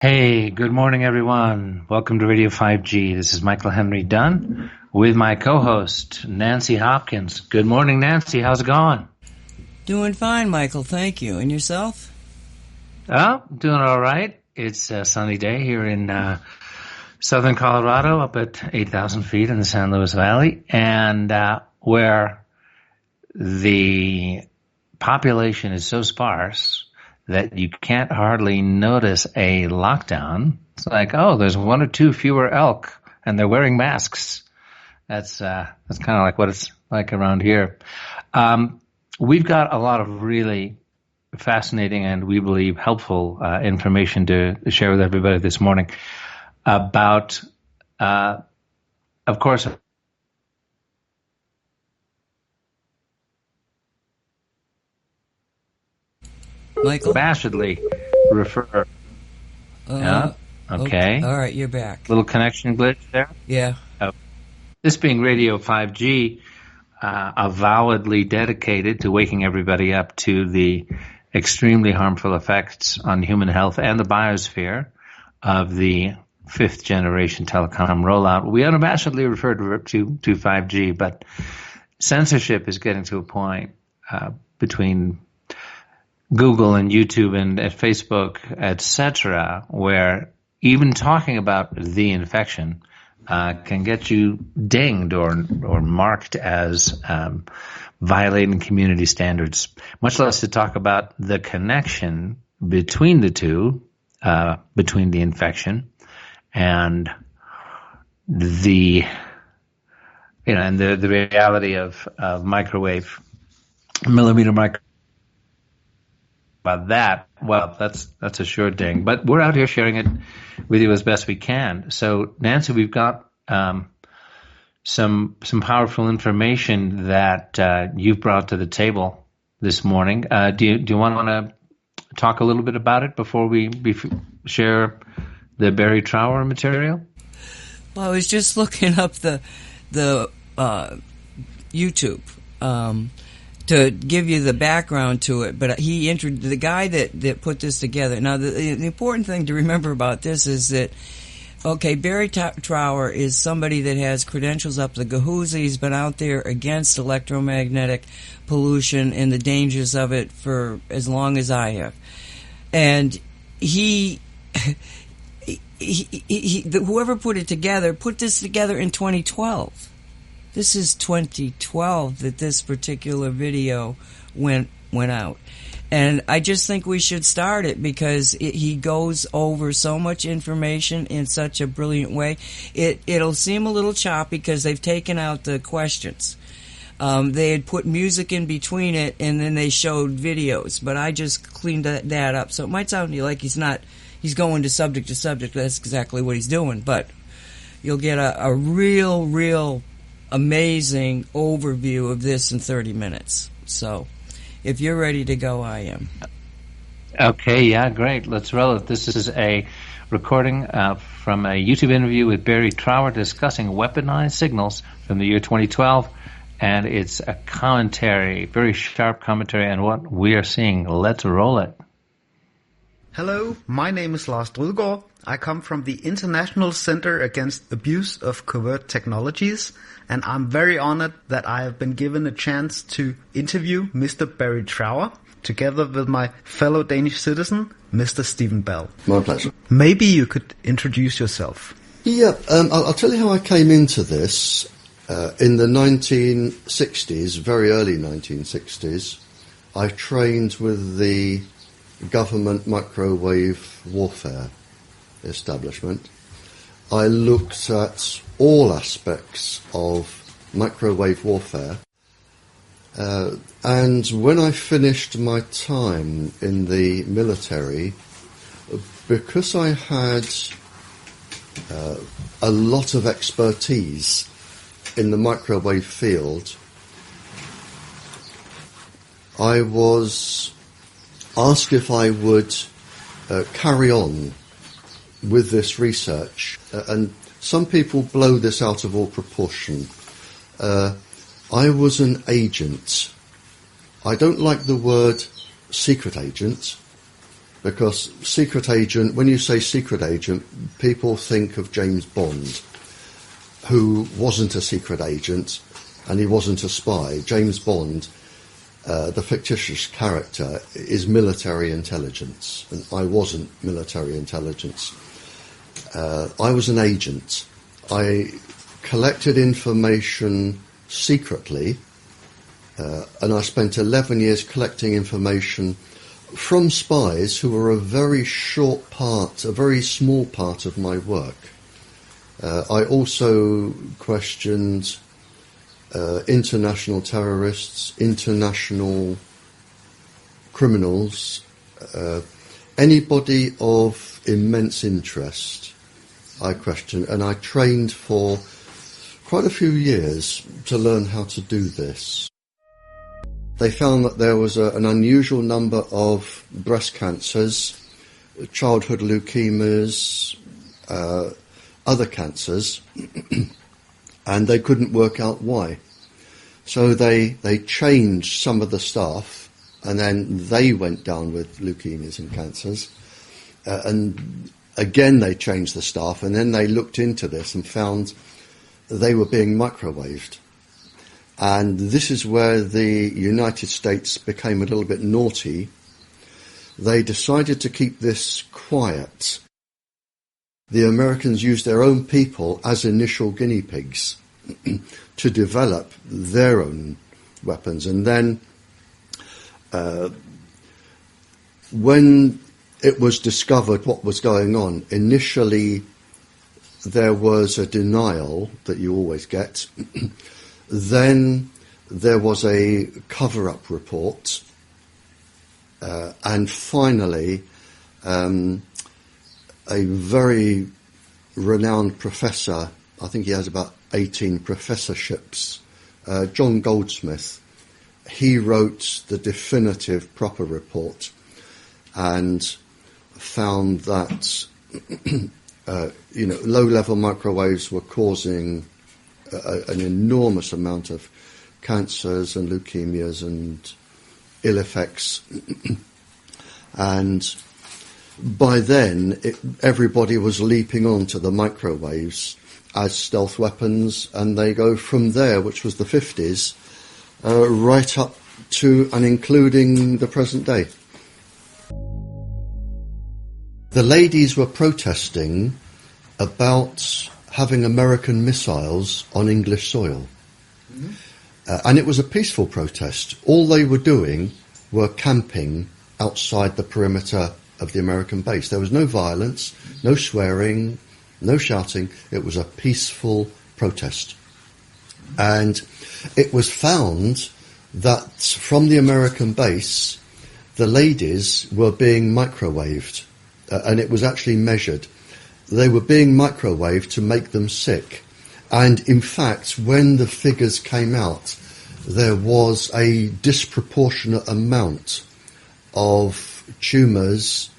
Hey, good morning, everyone. Welcome to Radio 5G. This is Michael Henry Dunn with my co-host, Nancy Hopkins. Good morning, Nancy. How's it going? Doing fine, Michael. Thank you. And yourself? Oh, doing all right. It's a sunny day here in southern Colorado, up at 8,000 feet in the San Luis Valley, and where the population is so sparse that you can't hardly notice a lockdown. It's like, oh, there's one or two fewer elk, and they're wearing masks. That's kind of like what it's like around here. We've got a lot of really fascinating and we believe helpful information to share with everybody this morning about, of course, Michael? abashedly refer. Yeah. Okay. All right, you're back. Little connection glitch there. Yeah. This being Radio 5G, avowedly dedicated to waking everybody up to the extremely harmful effects on human health and the biosphere of the fifth generation telecom rollout. We unabashedly refer to 5G, but censorship is getting to a point between Google and YouTube and Facebook, etc., where even talking about the infection can get you dinged or marked as violating community standards, much less to talk about the connection between the two, between the infection and the reality of microwave, millimeter microwave. About that, well, that's a sure ding. But we're out here sharing it with you as best we can. So, Nancy, we've got some powerful information that you've brought to the table this morning. Do you want to talk a little bit about it before we share the BARRIE TROWER material? Well, I was just looking up the YouTube. To give you the background to it, but he entered the guy that put this together. Now, the important thing to remember about this is that, okay, BARRIE TROWER is somebody that has credentials up the gahooza. He's been out there against electromagnetic pollution and the dangers of it for as long as I have. And whoever put this together in 2012. This is 2012 that this particular video went out. And I just think we should start it because he goes over so much information in such a brilliant way. It'll seem a little choppy because they've taken out the questions. They had put music in between it and then they showed videos, but I just cleaned that up. So it might sound to you like he's going to subject to subject. That's exactly what he's doing, but you'll get a real amazing overview of this in 30 minutes. So, if you're ready to go, I am. Okay, yeah, great. Let's roll it. This is a recording from a YouTube interview with BARRIE TROWER discussing weaponized signals from the year 2012, and it's a commentary, very sharp commentary on what we are seeing. Let's roll it. Hello, my name is Lars Drødgaard. I come from the International Center Against Abuse of Covert Technologies, and I'm very honored that I have been given a chance to interview Mr. BARRIE TROWER, together with my fellow Danish citizen, Mr. Stephen Bell. My pleasure. Maybe you could introduce yourself. Yeah, I'll tell you how I came into this. In the 1960s, very early 1960s, I trained with the government microwave warfare establishment. I looked at all aspects of microwave warfare, and when I finished my time in the military, because I had a lot of expertise in the microwave field, I was asked if I would carry on with this research, and some people blow this out of all proportion. I was an agent. I don't like the word secret agent, because secret agent, when you say secret agent, people think of James Bond, who wasn't a secret agent and he wasn't a spy. James Bond, the fictitious character, is military intelligence, and I wasn't military intelligence. I was an agent. I collected information secretly, and I spent 11 years collecting information from spies who were a very small part of my work. I also questioned international terrorists, international criminals, anybody of immense interest I questioned, and I trained for quite a few years to learn how to do this. They found that there was an unusual number of breast cancers, childhood leukemias, other cancers, and they couldn't work out why. So they changed some of the staff, and then they went down with leukemias and cancers. And again they changed the staff, and then they looked into this and found they were being microwaved. And this is where the United States became a little bit naughty. They decided to keep this quiet. The Americans used their own people as initial guinea pigs to develop their own weapons. And then when it was discovered what was going on, initially there was a denial that you always get. Then there was a cover-up report, and finally a very renowned professor, I think he has about 18 professorships, John Goldsmith, he wrote the definitive proper report and found that low-level microwaves were causing an enormous amount of cancers and leukemias and ill effects. And by then, everybody was leaping onto the microwaves as stealth weapons, and they go from there, which was the 50s, right up to and including the present day. The ladies were protesting about having American missiles on English soil. Mm-hmm. And it was a peaceful protest. All they were doing were camping outside the perimeter of the American base. There was no violence, no swearing, no shouting. It was a peaceful protest. And it was found that from the American base, the ladies were being microwaved. And it was actually measured. They were being microwaved to make them sick. And in fact, when the figures came out, there was a disproportionate amount of tumours,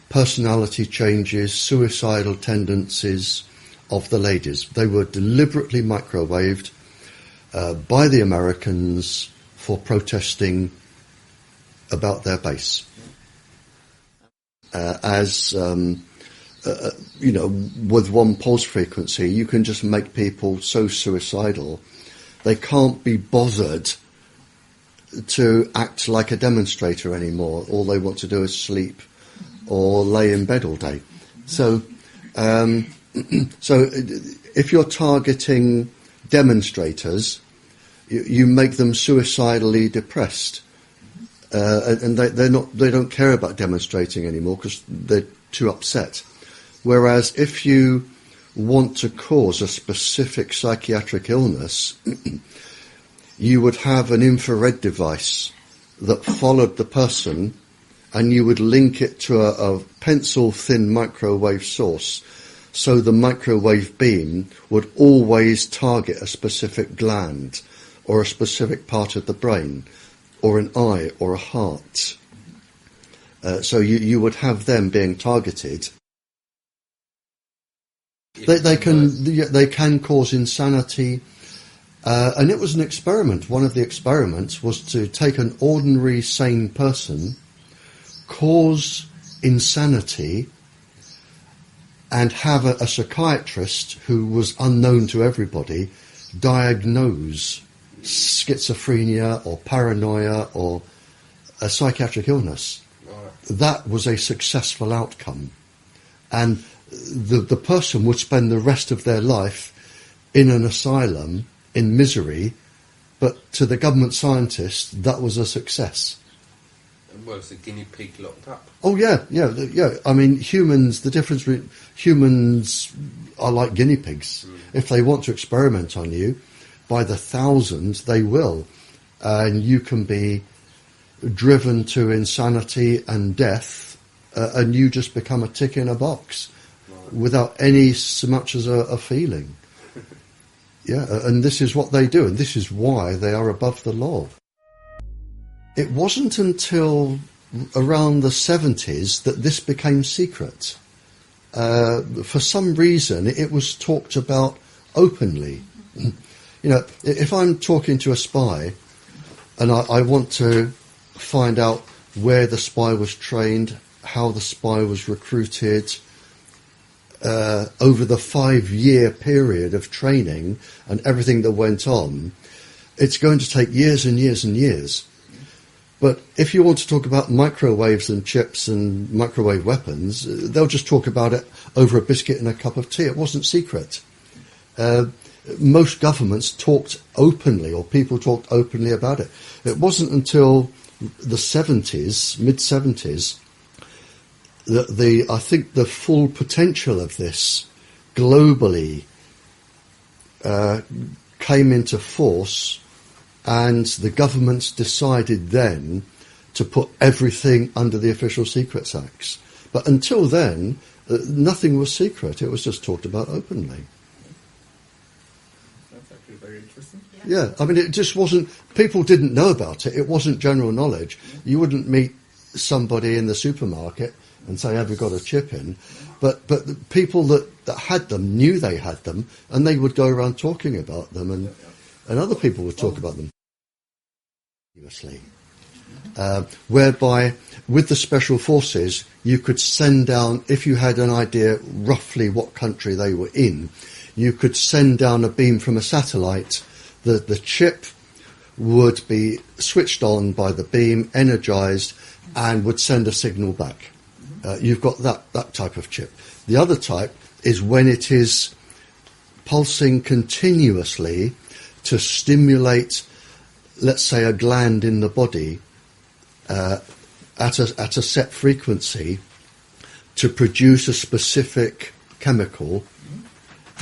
personality changes, suicidal tendencies of the ladies. They were deliberately microwaved by the Americans for protesting about their base. With one pulse frequency, you can just make people so suicidal, they can't be bothered to act like a demonstrator anymore. All they want to do is sleep or lay in bed all day. So if you're targeting demonstrators, you make them suicidally depressed. And they don't care about demonstrating anymore because they're too upset. Whereas if you want to cause a specific psychiatric illness, you would have an infrared device that followed the person, and you would link it to a pencil-thin microwave source, so the microwave beam would always target a specific gland or a specific part of the brain or an eye or a heart. So you would have them being targeted. They can cause insanity, and it was an experiment. One of the experiments was to take an ordinary sane person, cause insanity and have a psychiatrist who was unknown to everybody diagnose schizophrenia or paranoia or a psychiatric illness. That was a successful outcome. And the person would spend the rest of their life in an asylum in misery, but to the government scientists, that was a success. Well, it's a guinea pig locked up. Oh, yeah. I mean, humans, the difference between humans are like guinea pigs. If they want to experiment on you, by the thousands, they will. And you can be driven to insanity and death, and you just become a tick in a box without any so much as a feeling. Yeah, and this is what they do, and this is why they are above the law. It wasn't until around the 70s that this became secret. For some reason, it was talked about openly. You know, if I'm talking to a spy and I want to find out where the spy was trained, how the spy was recruited, over the 5-year period of training and everything that went on, it's going to take years and years and years. But if you want to talk about microwaves and chips and microwave weapons, they'll just talk about it over a biscuit and a cup of tea. It wasn't secret. Most governments talked openly, or people talked openly about it. It wasn't until the 70s, mid-70s, that I think the full potential of this globally came into force, and the governments decided then to put everything under the Official Secrets Acts. But until then, nothing was secret. It was just talked about openly. That's actually very interesting. Yeah, I mean, it just wasn't... People didn't know about it. It wasn't general knowledge. You wouldn't meet somebody in the supermarket and say, have you got a chip in? But the people that had them knew they had them, and they would go around talking about them, and other people would talk about them. Whereby, with the special forces, you could send down, if you had an idea roughly what country they were in, you could send down a beam from a satellite. The chip would be switched on by the beam, energized, and would send a signal back. You've got that type of chip. The other type is when it is pulsing continuously to stimulate, let's say, a gland in the body at a set frequency to produce a specific chemical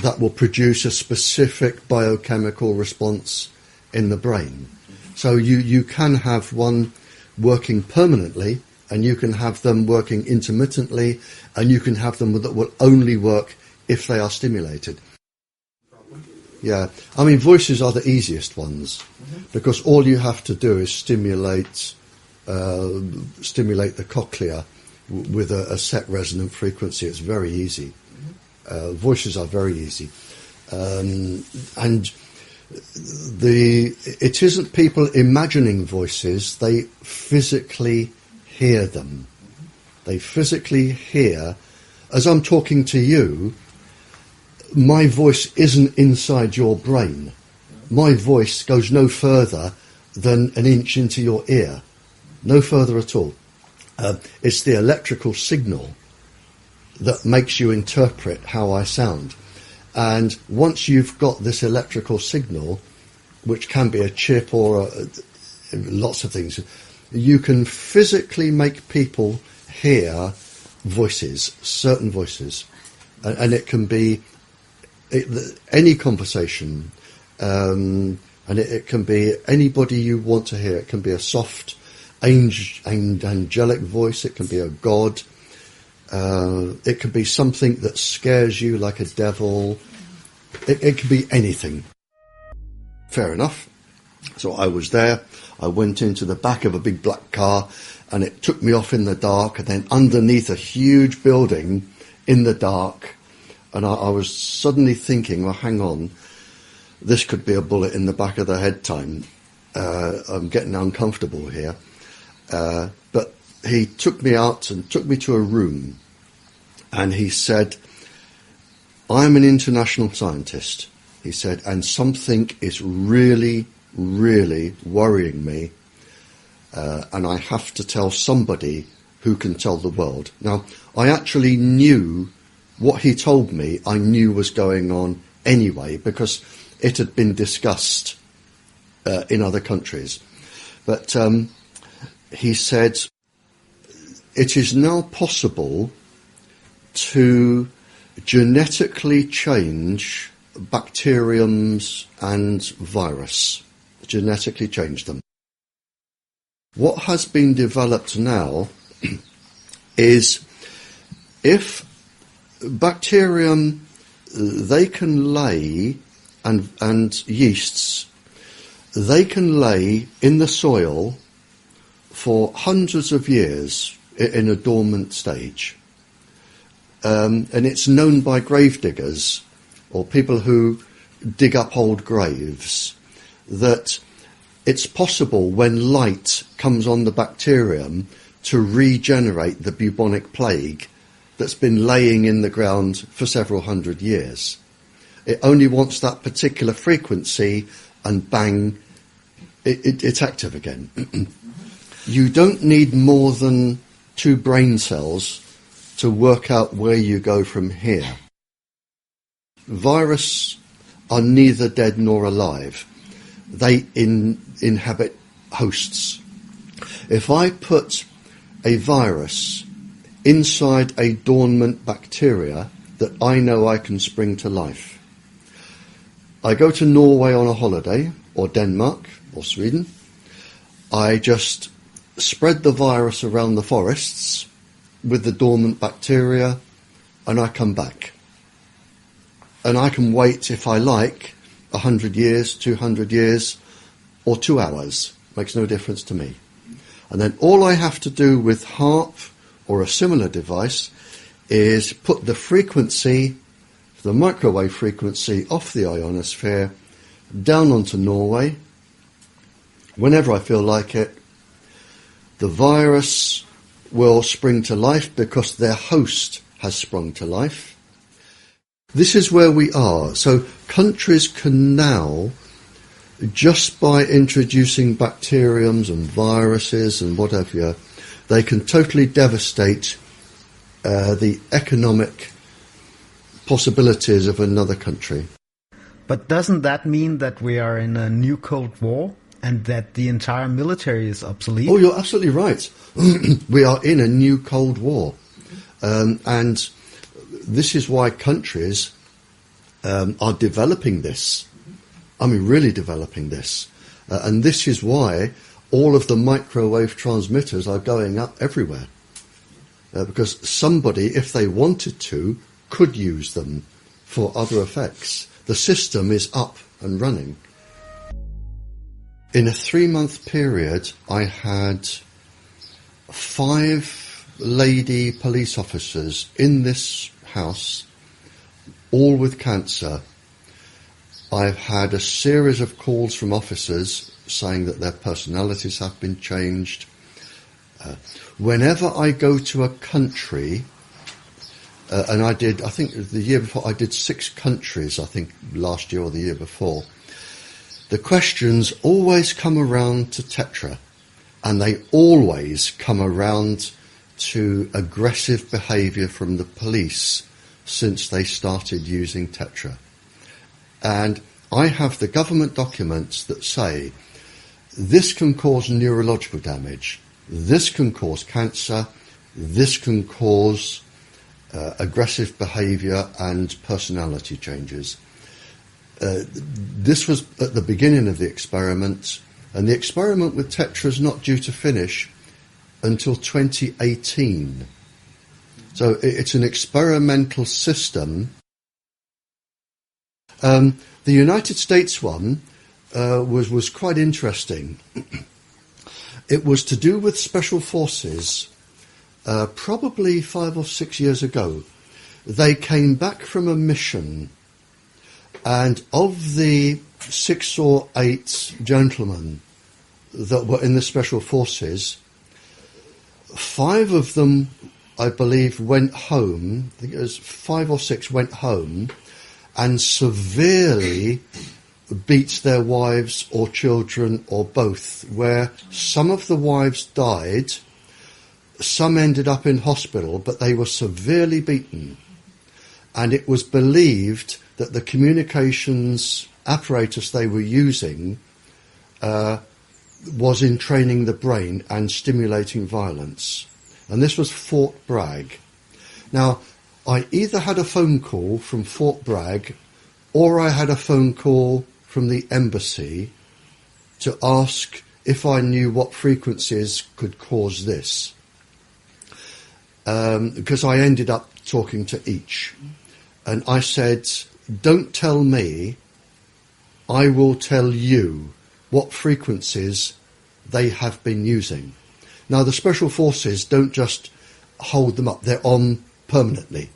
that will produce a specific biochemical response in the brain. So you can have one working permanently, and you can have them working intermittently, and you can have them that will only work if they are stimulated. Yeah, I mean, voices are the easiest ones, because all you have to do is stimulate the cochlea with a set resonant frequency. It's very easy. Voices are very easy, and it isn't people imagining voices. They physically hear them. They physically hear. As I'm talking to you, my voice isn't inside your brain. My voice goes no further than an inch into your ear. No further at all. It's the electrical signal that makes you interpret how I sound. And once you've got this electrical signal, which can be a chip or lots of things, you can physically make people hear voices, certain voices. And it can be any conversation, and it can be anybody you want to hear. It can be a soft, angelic voice. It can be a god. It can be something that scares you, like a devil. It can be anything. Fair enough. So I was there. I went into the back of a big black car, and it took me off in the dark, and then underneath a huge building in the dark. And I was suddenly thinking, well, hang on, this could be a bullet in the back of the head time. I'm getting uncomfortable here. But he took me out and took me to a room, and he said, "I'm an international scientist," he said, "and something is really, really worrying me, and I have to tell somebody who can tell the world." Now, I actually knew what he told me, I knew was going on anyway, because it had been discussed in other countries. But he said, "It is now possible to genetically change bacteriums and virus, genetically change them. What has been developed now is if bacterium, they can lay, and yeasts, they can lay in the soil for hundreds of years in a dormant stage. And it's known by grave diggers or people who dig up old graves that it's possible when light comes on the bacterium to regenerate the bubonic plague that's been laying in the ground for several hundred years. It only wants that particular frequency and bang, it's active again. You don't need more than 2 brain cells to work out where you go from here. Viruses are neither dead nor alive. They inhabit hosts. If I put a virus inside a dormant bacteria that I know I can spring to life, I go to Norway on a holiday, or Denmark, or Sweden, I just spread the virus around the forests with the dormant bacteria, and I come back. And I can wait, if I like, 100 years, 200 years, or 2 hours. Makes no difference to me. And then all I have to do with HARP or a similar device is put the frequency, the microwave frequency, off the ionosphere down onto Norway. Whenever I feel like it, the virus will spring to life because their host has sprung to life. This is where we are. So countries can now, just by introducing bacteriums and viruses and whatever, they can totally devastate the economic possibilities of another country. But doesn't that mean that we are in a new Cold War and that the entire military is obsolete? Oh, you're absolutely right. We are in a new Cold War. And this is why countries are developing this. I mean, really developing this. And this is why all of the microwave transmitters are going up everywhere. Because somebody, if they wanted to, could use them for other effects. The system is up and running. In a 3-month period, I had 5 lady police officers in this house, all with cancer. I've had a series of calls from officers saying that their personalities have been changed. Whenever I go to a country, and I think the year before, I did 6 countries, I think last year or the year before, the questions always come around to TETRA, and they always come around to aggressive behaviour from the police since they started using TETRA. And I have the government documents that say this can cause neurological damage, this can cause cancer, this can cause aggressive behaviour and personality changes. This was at the beginning of the experiment, and the experiment with TETRA is not due to finish until 2018. So it's an experimental system. The United States one was quite interesting. It was to do with special forces. Probably 5 or 6 years ago, they came back from a mission, and of the 6 or 8 gentlemen that were in the special forces, 5 of them, I believe, went home. I think it was 5 or 6 went home and severely beat their wives or children or both, where some of the wives died, some ended up in hospital, but they were severely beaten. And it was believed that the communications apparatus they were using was entraining the brain and stimulating violence. And this was Fort Bragg. Now, I either had a phone call from Fort Bragg or I had a phone call from the embassy to ask if I knew what frequencies could cause this. Because I ended up talking to each. And I said, don't tell me, I will tell you what frequencies they have been using. Now, the Special Forces don't just hold them up, they're on permanently.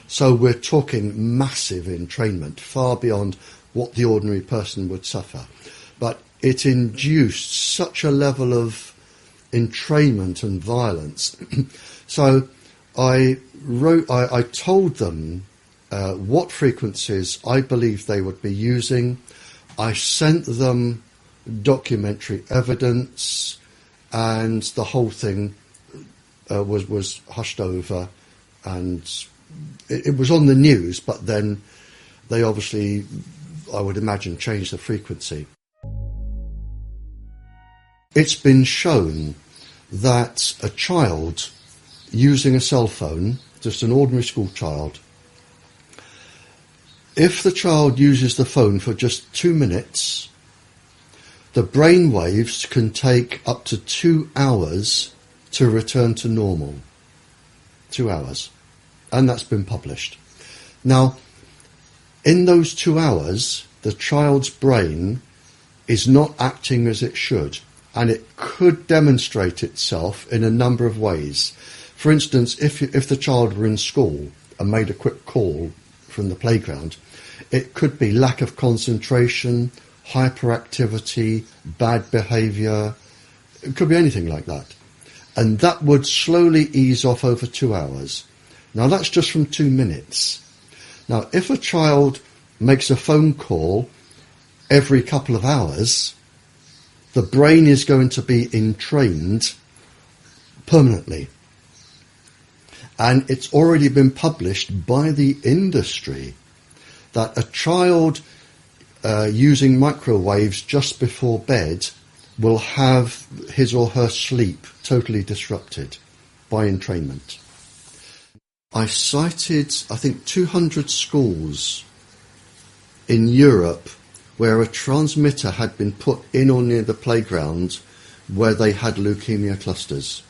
So we're talking massive entrainment, far beyond what the ordinary person would suffer. But it induced such a level of entrainment and violence. So I told them what frequencies I believed they would be using. I sent them documentary evidence, and the whole thing was hushed over, and it was on the news, but then they obviously, I would imagine, changed the frequency. It's been shown that a child using a cell phone, just an ordinary school child, if the child uses the phone for just 2 minutes, the brain waves can take up to 2 hours to return to normal. 2 hours. And that's been published. Now, in those 2 hours, the child's brain is not acting as it should, and it could demonstrate itself in a number of ways. For instance, if the child were in school and made a quick call from the playground, it could be lack of concentration, hyperactivity, bad behaviour. It could be anything like that. And that would slowly ease off over 2 hours. Now, that's just from 2 minutes. Now, if a child makes a phone call every couple of hours, the brain is going to be entrained permanently. And it's already been published by the industry that a child using microwaves just before bed will have his or her sleep totally disrupted by entrainment. I cited, I think, 200 schools in Europe where a transmitter had been put in or near the playground where they had leukemia clusters.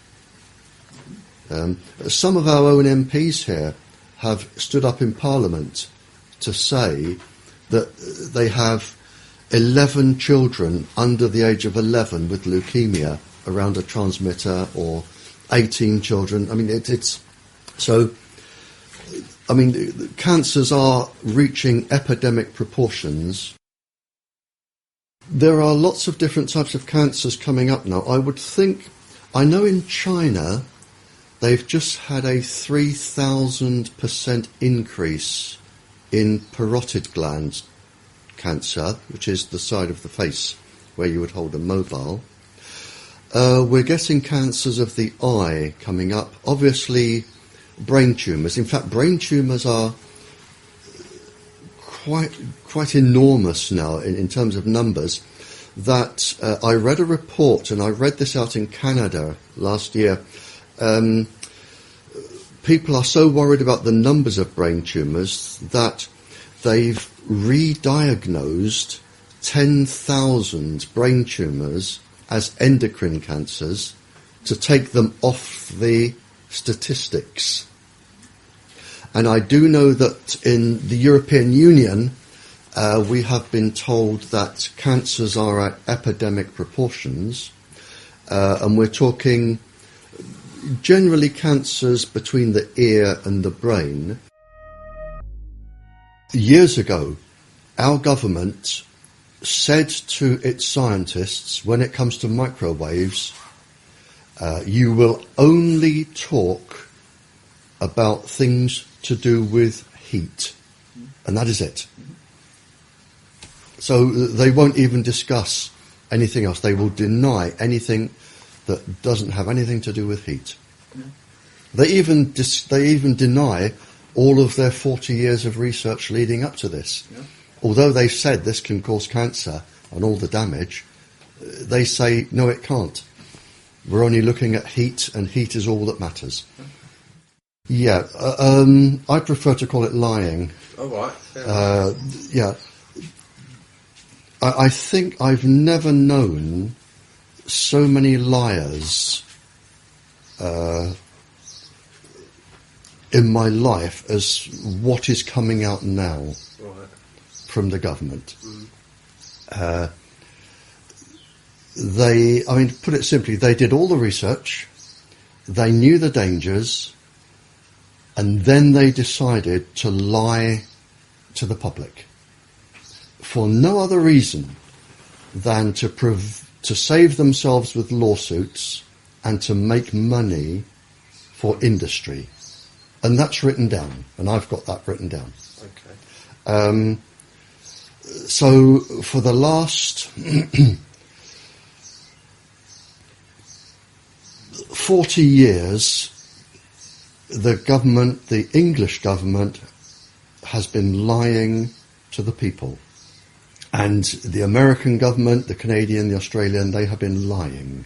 Some of our own MPs here have stood up in Parliament to say that they have 11 children under the age of 11 with leukemia around a transmitter, or 18 children. I mean, cancers are reaching epidemic proportions. There are lots of different types of cancers coming up now. I know in China, they've just had a 3,000% increase in parotid gland cancer, which is the side of the face where you would hold a mobile. We're getting cancers of the eye coming up. Obviously, brain tumours. In fact, brain tumours are quite enormous now in terms of numbers. That I read a report, and I read this out in Canada last year. People are so worried about the numbers of brain tumours that they've re-diagnosed 10,000 brain tumours as endocrine cancers to take them off the statistics. And I do know that in the European Union, we have been told that cancers are at epidemic proportions, and we're talking generally cancers between the ear and the brain. Years ago, our government said to its scientists, when it comes to microwaves, You will only talk about things to do with heat, and that is it. So they won't even discuss anything else. They will deny anything that doesn't have anything to do with heat. They even deny all of their 40 years of research leading up to this. Although they've said this can cause cancer and all the damage, they say, no, it can't. We're only looking at heat, and heat is all that matters. Yeah, I prefer to call it lying. All right. Yeah. I think I've never known so many liars in my life as what is coming out now from the government. Put it simply, they did all the research, they knew the dangers, and then they decided to lie to the public for no other reason than to save themselves with lawsuits and to make money for industry. And that's written down, and I've got that written down. Okay. So for the last 40 years, the government, the English government, has been lying to the people. And the American government, the Canadian, the Australian, they have been lying.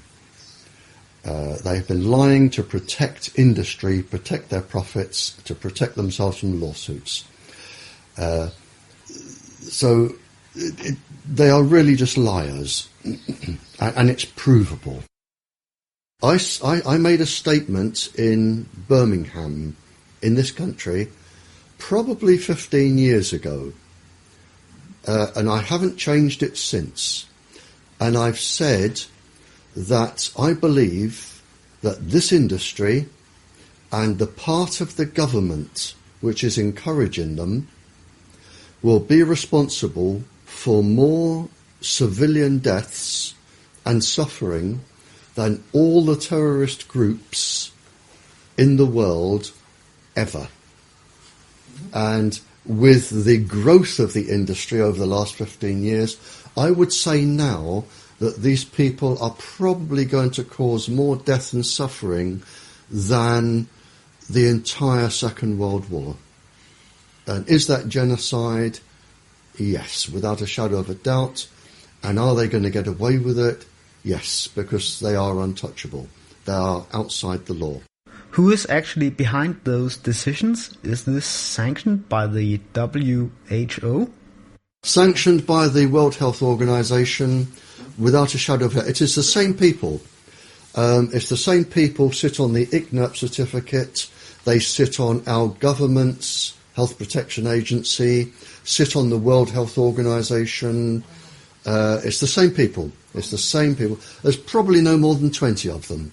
They have been lying to protect industry, protect their profits, to protect themselves from lawsuits. They are really just liars, and it's provable. I made a statement in Birmingham, in this country, probably 15 years ago, and I haven't changed it since. And I've said that I believe that this industry and the part of the government which is encouraging them will be responsible for more civilian deaths and suffering than all the terrorist groups in the world ever. And with the growth of the industry over the last 15 years, I would say now that these people are probably going to cause more death and suffering than the entire Second World War. And is that genocide? Yes, without a shadow of a doubt. And are they going to get away with it? Yes, because they are untouchable. They are outside the law. Who is actually behind those decisions? Is this sanctioned by the WHO? Sanctioned by the World Health Organization, without a shadow of a doubt. It is the same people. It's the same people sit on the ICNIRP certificate. They sit on our government's Health Protection Agency, sit on the World Health Organization. It's the same people. It's the same people. There's probably no more than 20 of them.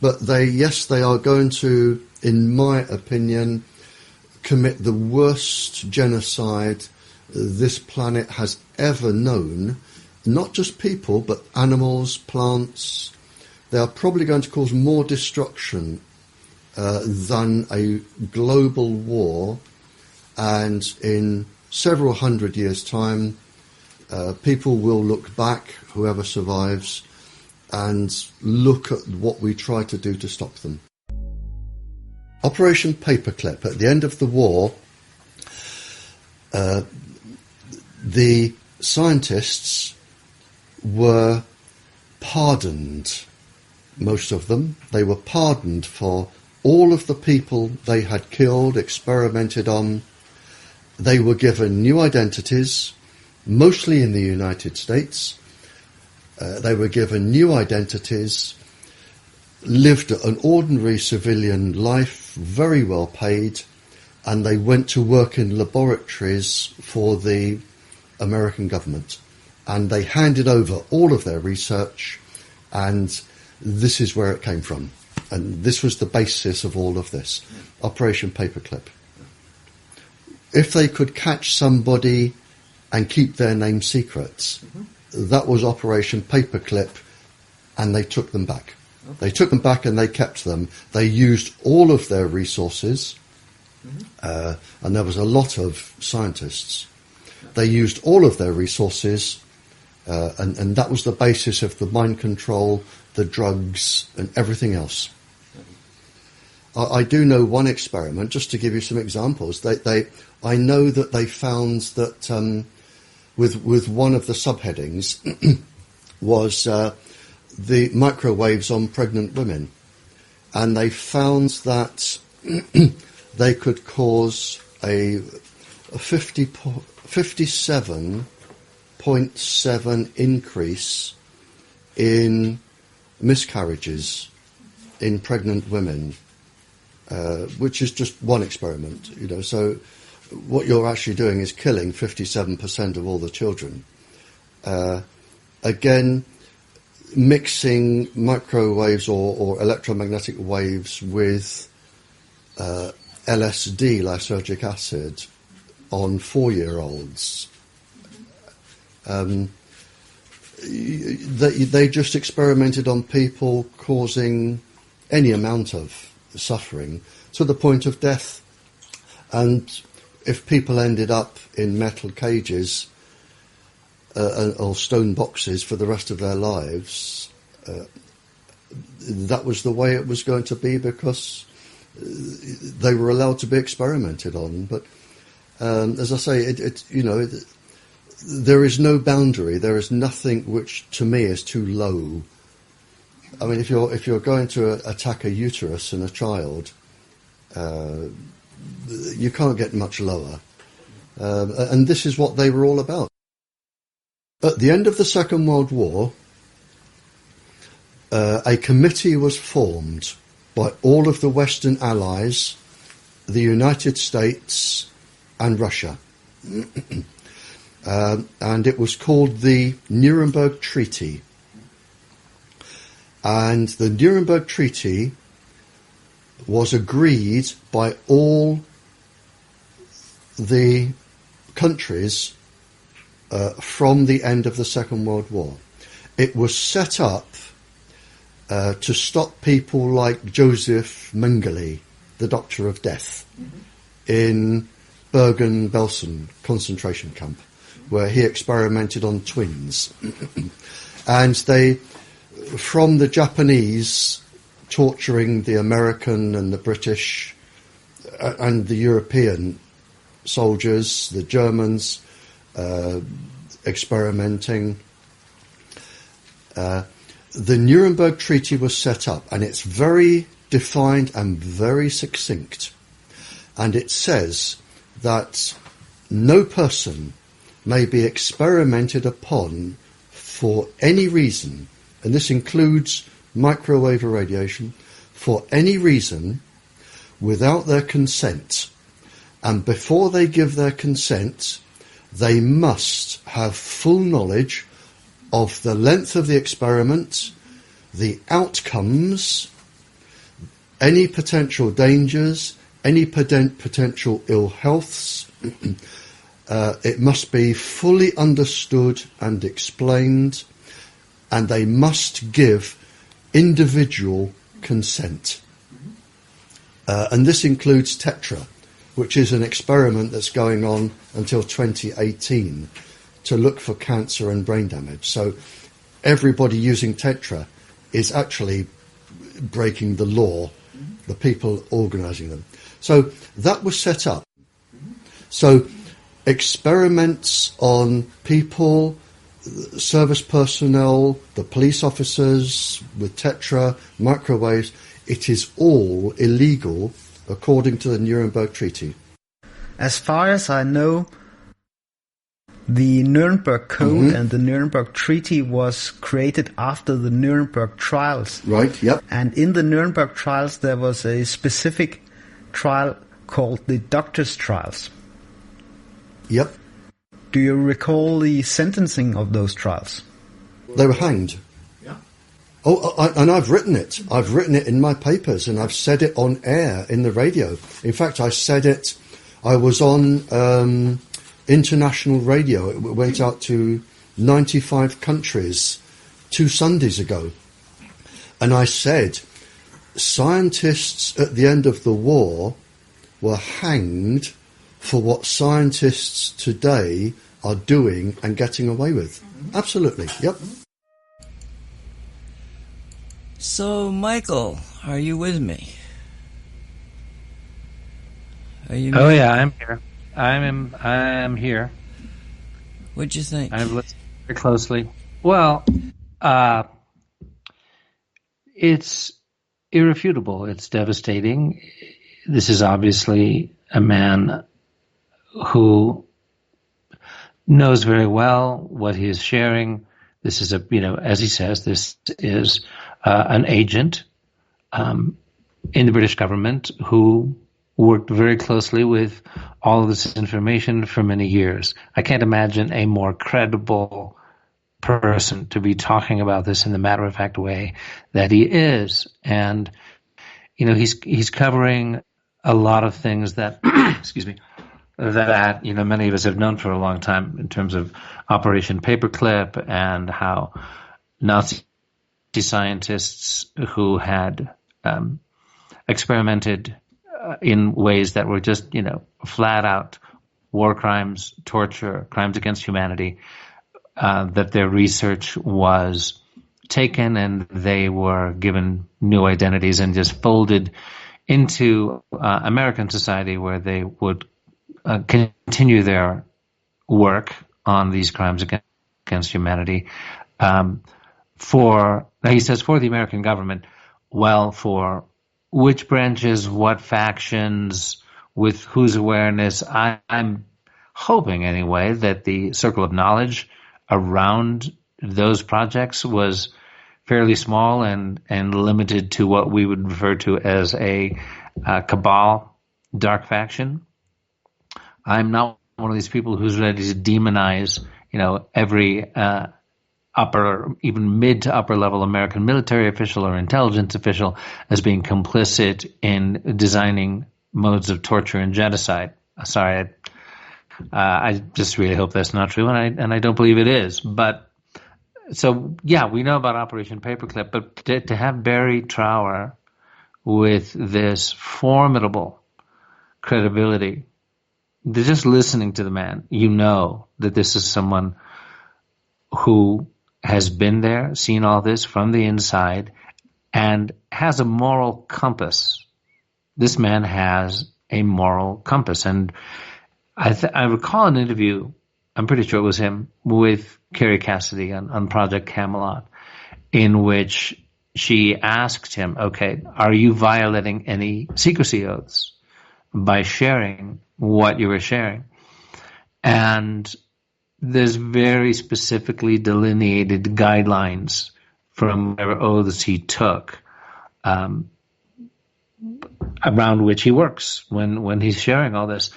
But they are going to, in my opinion, commit the worst genocide this planet has ever known. Not just people, but animals, plants. They are probably going to cause more destruction than a global war. And in several hundred years' time, people will look back, whoever survives, and look at what we try to do to stop them. Operation Paperclip. At the end of the war, the scientists were pardoned, most of them. They were pardoned for all of the people they had killed, experimented on. They were given new identities, mostly in the United States. They were given new identities, lived an ordinary civilian life, very well paid, and they went to work in laboratories for the American government. And they handed over all of their research, and this is where it came from. And this was the basis of all of this, Operation Paperclip. If they could catch somebody and keep their name secret, that was Operation Paperclip and they took them back. They took them back and they kept them. They used all of their resources, and there was a lot of scientists. They used all of their resources, and that was the basis of the mind control, the drugs, and everything else. I do know one experiment, just to give you some examples. I know that they found that with one of the subheadings was the microwaves on pregnant women, and they found that they could cause a 57.7 increase in miscarriages in pregnant women, which is just one experiment, So what you're actually doing is killing 57% of all the children. Again, mixing microwaves or electromagnetic waves with LSD, lysergic acid, on 4-year-olds. They just experimented on people, causing any amount of suffering to the point of death. And if people ended up in metal cages or stone boxes for the rest of their lives, that was the way it was going to be, because they were allowed to be experimented on. But as I say, there is no boundary. There is nothing which, to me, is too low. I mean, if you're going to attack a uterus in a child, you can't get much lower. And this is what they were all about. At the end of the Second World War, a committee was formed by all of the Western Allies, the United States and Russia. And it was called the Nuremberg Treaty. And the Nuremberg Treaty was agreed by all the countries from the end of the Second World War. It was set up to stop people like Joseph Mengele, the Doctor of Death, in Bergen-Belsen concentration camp, where he experimented on twins. And they, from the Japanese torturing the American and the British and the European soldiers, the Germans experimenting, the Nuremberg Treaty was set up, and it's very defined and very succinct. And it says that no person may be experimented upon for any reason, and this includes microwave irradiation, for any reason without their consent. And before they give their consent, they must have full knowledge of the length of the experiment, the outcomes, any potential dangers, any potential ill healths. It must be fully understood and explained, and they must give individual consent. And this includes TETRA, which is an experiment that's going on until 2018 to look for cancer and brain damage. So everybody using TETRA is actually breaking the law, the people organising them. So that was set up. So experiments on people, service personnel, the police officers with TETRA, microwaves, it is all illegal according to the Nuremberg Treaty. As far as I know, the Nuremberg Code and the Nuremberg Treaty was created after the Nuremberg trials. Right, yep. And in the Nuremberg trials there was a specific trial called the doctors' trials. Yep. Do you recall the sentencing of those trials? They were hanged. Yeah. And I've written it. I've written it in my papers, and I've said it on air in the radio. In fact, I said it, I was on international radio. It went out to 95 countries 2 Sundays ago. And I said, scientists at the end of the war were hanged for what scientists today are doing and getting away with. Absolutely, yep. So, Michael, are you with me? Are you? Oh yeah, I'm here. I'm here. What'd you think? I've listened very closely. Well, it's irrefutable. It's devastating. This is obviously a man who knows very well what he is sharing. This is as he says, this is an agent in the British government who worked very closely with all of this information for many years. I can't imagine a more credible person to be talking about this in the matter-of-fact way that he is. And, he's covering a lot of things that, excuse me, that many of us have known for a long time in terms of Operation Paperclip and how Nazi scientists who had experimented in ways that were just, flat out war crimes, torture, crimes against humanity, that their research was taken and they were given new identities and just folded into American society where they would continue their work on these crimes against humanity. Now he says for the American government, well, for which branches, what factions, with whose awareness, I'm hoping anyway that the circle of knowledge around those projects was fairly small and limited to what we would refer to as a cabal, dark faction. I'm not one of these people who's ready to demonize, every upper, even mid to upper level American military official or intelligence official as being complicit in designing modes of torture and genocide. Sorry, I just really hope that's not true, and I don't believe it is. But so yeah, we know about Operation Paperclip, but to have Barrie Trower with this formidable credibility, just listening to the man, that this is someone who has been there, seen all this from the inside, and has a moral compass. This man has a moral compass. And I recall an interview, I'm pretty sure it was him, with Carrie Cassidy on Project Camelot, in which she asked him, okay, are you violating any secrecy oaths by sharing what you were sharing? And there's very specifically delineated guidelines from whatever oaths he took around which he works when he's sharing all this.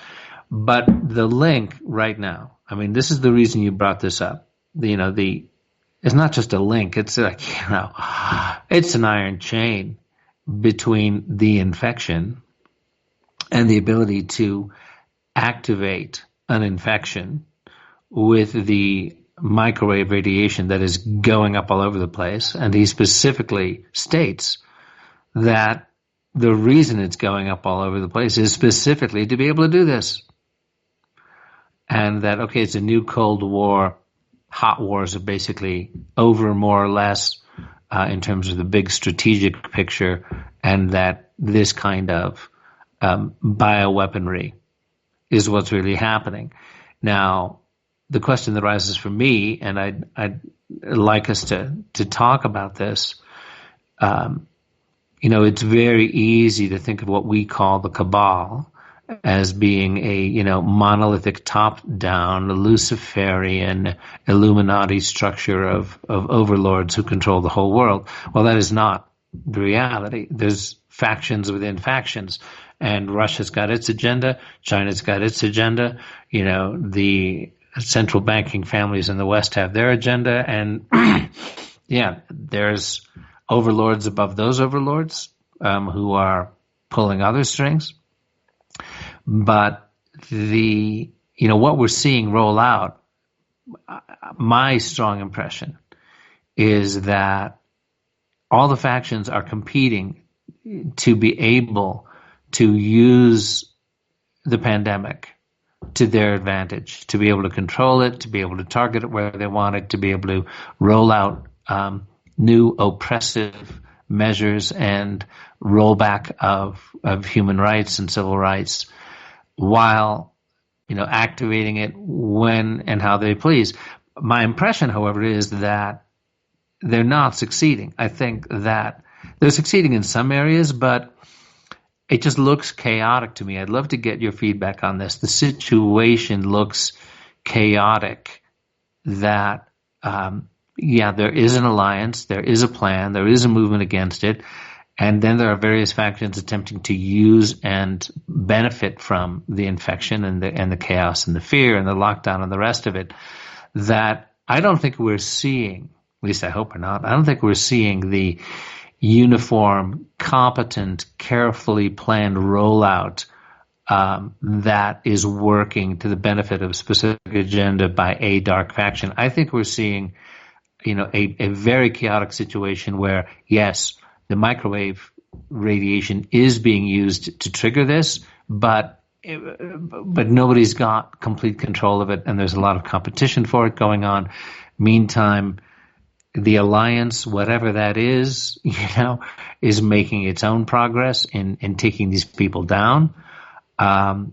But the link right now, this is the reason you brought this up. It's not just a link. It's like, it's an iron chain between the infection and the ability to activate an infection with the microwave radiation that is going up all over the place. And he specifically states that the reason it's going up all over the place is specifically to be able to do this. And that, okay, it's a new Cold War. Hot wars are basically over, more or less, in terms of the big strategic picture, and that this kind of bioweaponry is what's really happening. Now, the question that rises for me, and I'd like us to talk about this, it's very easy to think of what we call the cabal as being a, monolithic top-down Luciferian Illuminati structure of overlords who control the whole world. Well, that is not the reality. There's factions within factions, and Russia's got its agenda, China's got its agenda, the central banking families in the West have their agenda, and yeah, there's overlords above those overlords who are pulling other strings. But what we're seeing roll out, my strong impression is that all the factions are competing to be able to use the pandemic to their advantage, to be able to control it, to be able to target it where they want it, to be able to roll out new oppressive measures and rollback of human rights and civil rights, while activating it when and how they please. My impression, however, is that they're not succeeding. I think that they're succeeding in some areas, but it just looks chaotic to me. I'd love to get your feedback on this. The situation looks chaotic. That, there is an alliance, there is a plan, there is a movement against it, and then there are various factions attempting to use and benefit from the infection and the chaos and the fear and the lockdown and the rest of it. That I don't think we're seeing, at least I hope we're not, I don't think we're seeing the uniform, competent, carefully planned rollout that is working to the benefit of a specific agenda by a dark faction. I think we're seeing, a very chaotic situation where, yes, the microwave radiation is being used to trigger this, but nobody's got complete control of it, and there's a lot of competition for it going on. Meantime, the alliance, whatever that is, is making its own progress in taking these people down. I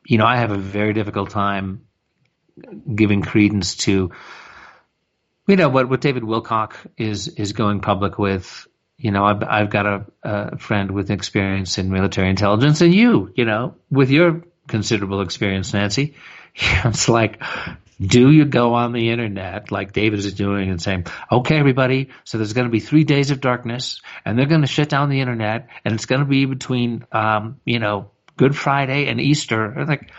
have a very difficult time giving credence to, what David Wilcock is going public with. I've got a friend with experience in military intelligence, and you with your considerable experience, Nancy, it's like, do you go on the internet like David is doing and saying, okay, everybody, so there's going to be 3 days of darkness, and they're going to shut down the internet, and it's going to be between, Good Friday and Easter. Like,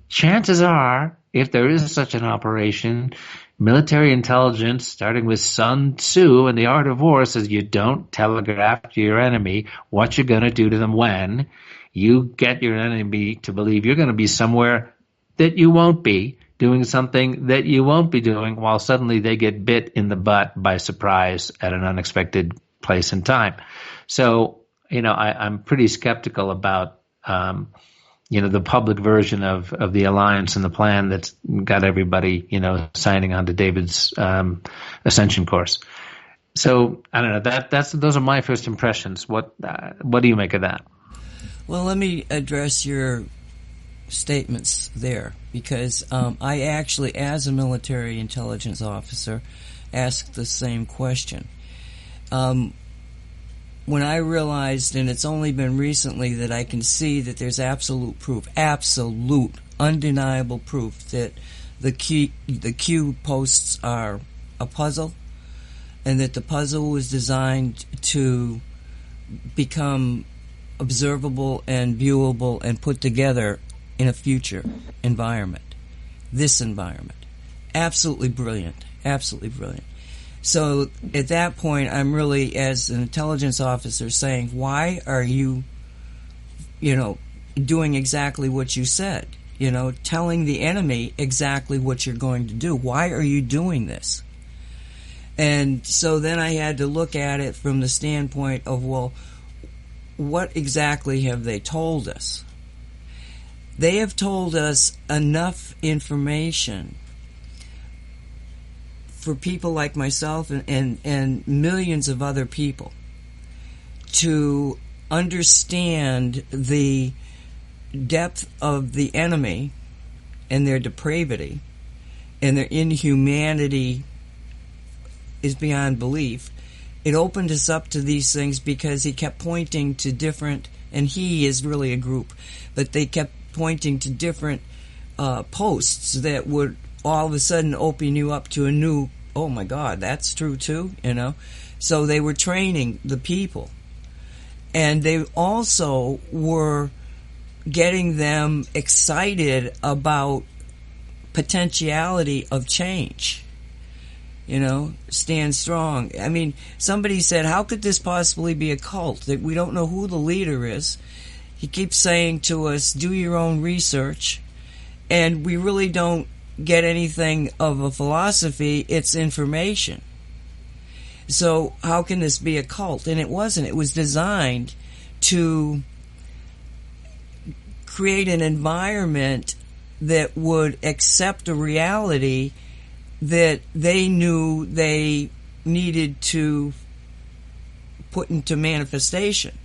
chances are, if there is such an operation, military intelligence, starting with Sun Tzu and the Art of War, says you don't telegraph to your enemy what you're going to do to them when. You get your enemy to believe you're going to be somewhere that you won't be, doing something that you won't be doing, while suddenly they get bit in the butt by surprise at an unexpected place and time. So, I'm pretty skeptical about, the public version of the alliance and the plan that's got everybody, signing on to David's ascension course. So I don't know. Those are my first impressions. What do you make of that? Well, let me address your statements there, because I actually, as a military intelligence officer, asked the same question. When I realized, and it's only been recently that I can see that there's absolute proof, absolute, undeniable proof that the Q posts are a puzzle, and that the puzzle was designed to become observable and viewable and put together in a future environment. This environment. Absolutely brilliant. Absolutely brilliant. So at that point, I'm really, as an intelligence officer, saying, why are you, doing exactly what you said? Telling the enemy exactly what you're going to do. Why are you doing this? And so then I had to look at it from the standpoint of, well, what exactly have they told us? They have told us enough information for people like myself and millions of other people to understand the depth of the enemy and their depravity and their inhumanity is beyond belief. It opened us up to these things because he kept pointing to different, and he is really a group, but they kept pointing to different posts that would all of a sudden open you up to a new, oh my God, that's true too, So they were training the people. And they also were getting them excited about potentiality of change. Stand strong. I mean, somebody said, how could this possibly be a cult? That we don't know who the leader is. He keeps saying to us, do your own research. And we really don't get anything of a philosophy. It's information. So how can this be a cult? And it wasn't. It was designed to create an environment that would accept a reality that they knew they needed to put into manifestation.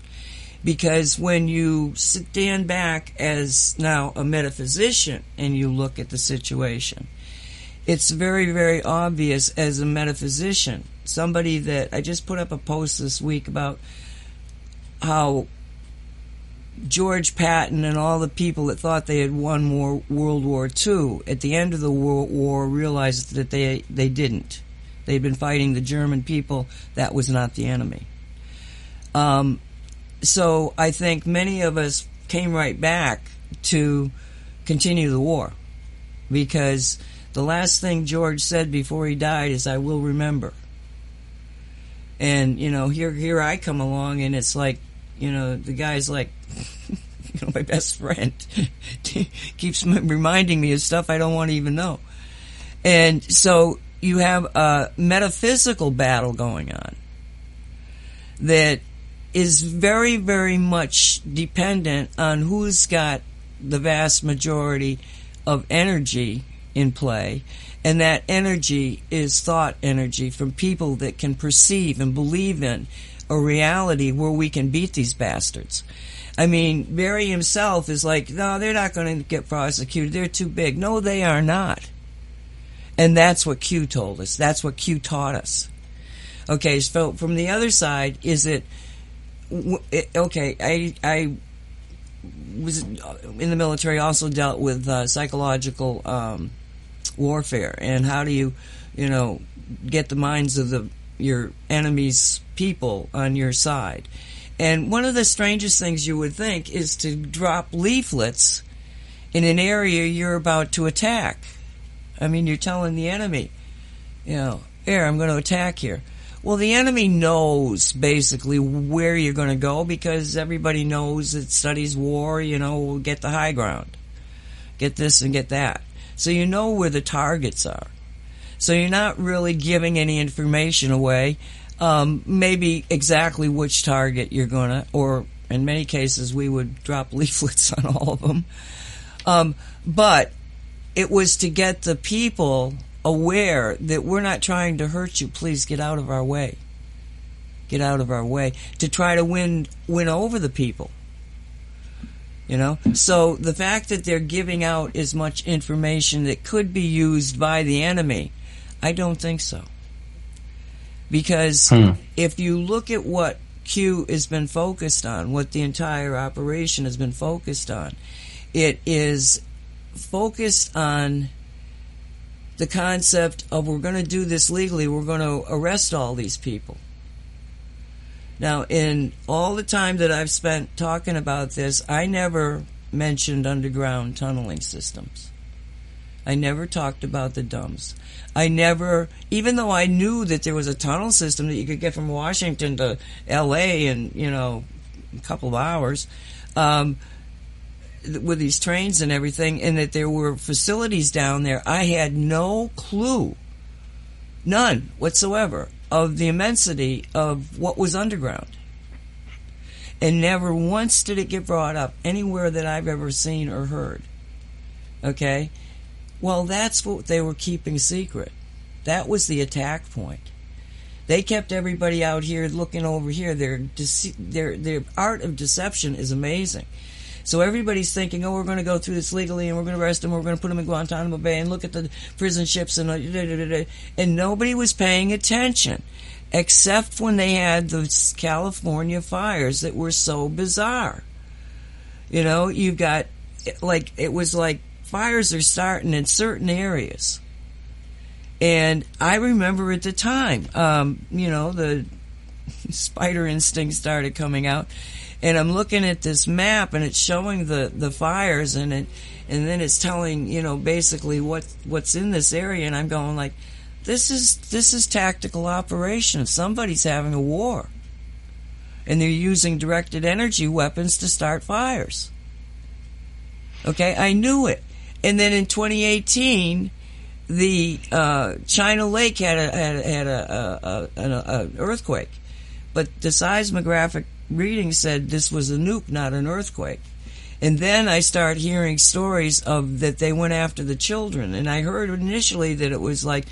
Because when you stand back as now a metaphysician and you look at the situation, it's very, very obvious as a metaphysician. Somebody that I just put up a post this week about how George Patton and all the people that thought they had won World War II at the end of the World War realized that they didn't. They'd been fighting the German people. That was not the enemy. So I think many of us came right back to continue the war, because the last thing George said before he died is, "I will remember." And, here I come along, and it's like, the guy's like, my best friend keeps reminding me of stuff I don't want to even know. And so you have a metaphysical battle going on that is very, very much dependent on who's got the vast majority of energy in play, and that energy is thought energy from people that can perceive and believe in a reality where we can beat these bastards. I mean, Barry himself is like, no, they're not going to get prosecuted. They're too big. No, they are not. And that's what Q told us. That's what Q taught us. Okay, so from the other side, is it, okay, I was in the military, also dealt with psychological warfare, and how do you get the minds of your enemy's people on your side. And one of the strangest things you would think is to drop leaflets in an area you're about to attack. I mean, you're telling the enemy, here, I'm going to attack here. Well, the enemy knows basically where you're going to go, because everybody knows that studies war, will get the high ground. Get this and get that. So you know where the targets are. So you're not really giving any information away. Maybe exactly which target you're going to, or in many cases we would drop leaflets on all of them. But it was to get the people aware that we're not trying to hurt you. Please get out of our way. Get out of our way. To try to win over the people. So the fact that they're giving out as much information that could be used by the enemy, I don't think so. Because if you look at what Q has been focused on, what the entire operation has been focused on, it is focused on the concept of, we're going to do this legally, we're going to arrest all these people. Now, in all the time that I've spent talking about this, I never mentioned underground tunneling systems. I never talked about the dumps. I never, even though I knew that there was a tunnel system that you could get from Washington to L.A. in, a couple of hours, with these trains and everything, and that there were facilities down there, I had no clue, none whatsoever, of the immensity of what was underground. And never once did it get brought up anywhere that I've ever seen or heard. Okay? Well, that's what they were keeping secret. That was the attack point. They kept everybody out here looking over here. Their art of deception is amazing. So everybody's thinking, we're going to go through this legally, and we're going to arrest them, we're going to put them in Guantanamo Bay, and look at the prison ships, and nobody was paying attention, except when they had the California fires that were so bizarre. You've got, it was like fires are starting in certain areas. And I remember at the time, the spider instinct started coming out. And I'm looking at this map, and it's showing the fires, and then it's telling, basically what's in this area. And I'm going like, this is tactical operation. Somebody's having a war. And they're using directed energy weapons to start fires. Okay, I knew it. And then in 2018, the China Lake had an earthquake, but the seismographic reading said this was a nuke, not an earthquake. And then I start hearing stories of that they went after the children, and I heard initially that it was like,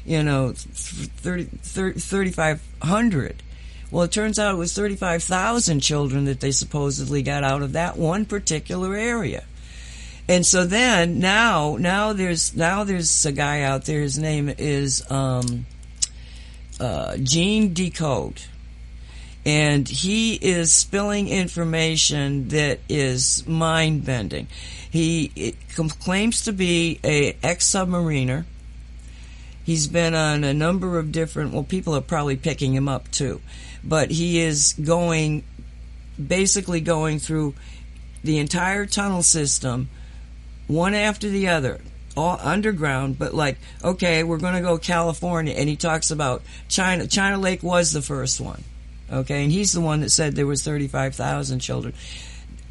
3,500. Well, it turns out it was 35,000 children that they supposedly got out of that one particular area. And so then now there's a guy out there. His name is Gene Decode, and he is spilling information that is mind bending. He claims to be a ex-submariner. He's been on a number of different. Well, people are probably picking him up too, but he is basically going through the entire tunnel system, one after the other, all underground, but like, okay, we're going to go California, and he talks about China. China Lake was the first one, okay, and he's the one that said there was 35,000 children.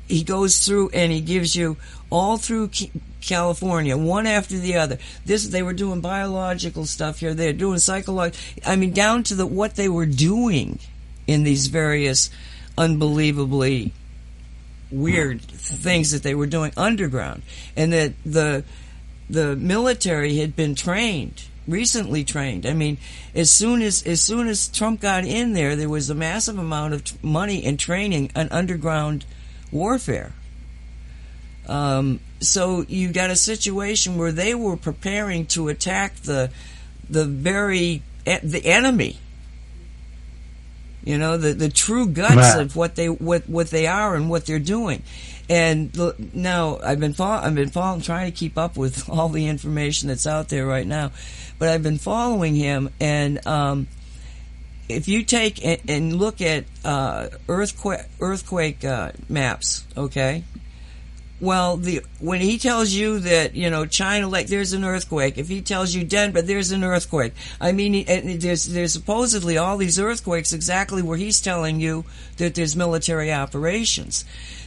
He goes through and he gives you all through California, one after the other. They were doing biological stuff here. They're doing psychological. I mean, down to what they were doing in these various unbelievably weird things that they were doing underground, and that the military had been recently trained. I mean, as soon as Trump got in there was a massive amount of money and training on underground warfare. So you got a situation where they were preparing to attack the enemy. The true guts of what they are and what they're doing. And now I've been following, trying to keep up with all the information that's out there right now, but I've been following him. And if you take and look at earthquake maps, okay. Well, when he tells you that, China Lake, there's an earthquake. If he tells you Denver, there's an earthquake. I mean, there's supposedly all these earthquakes exactly where he's telling you that there's military operations.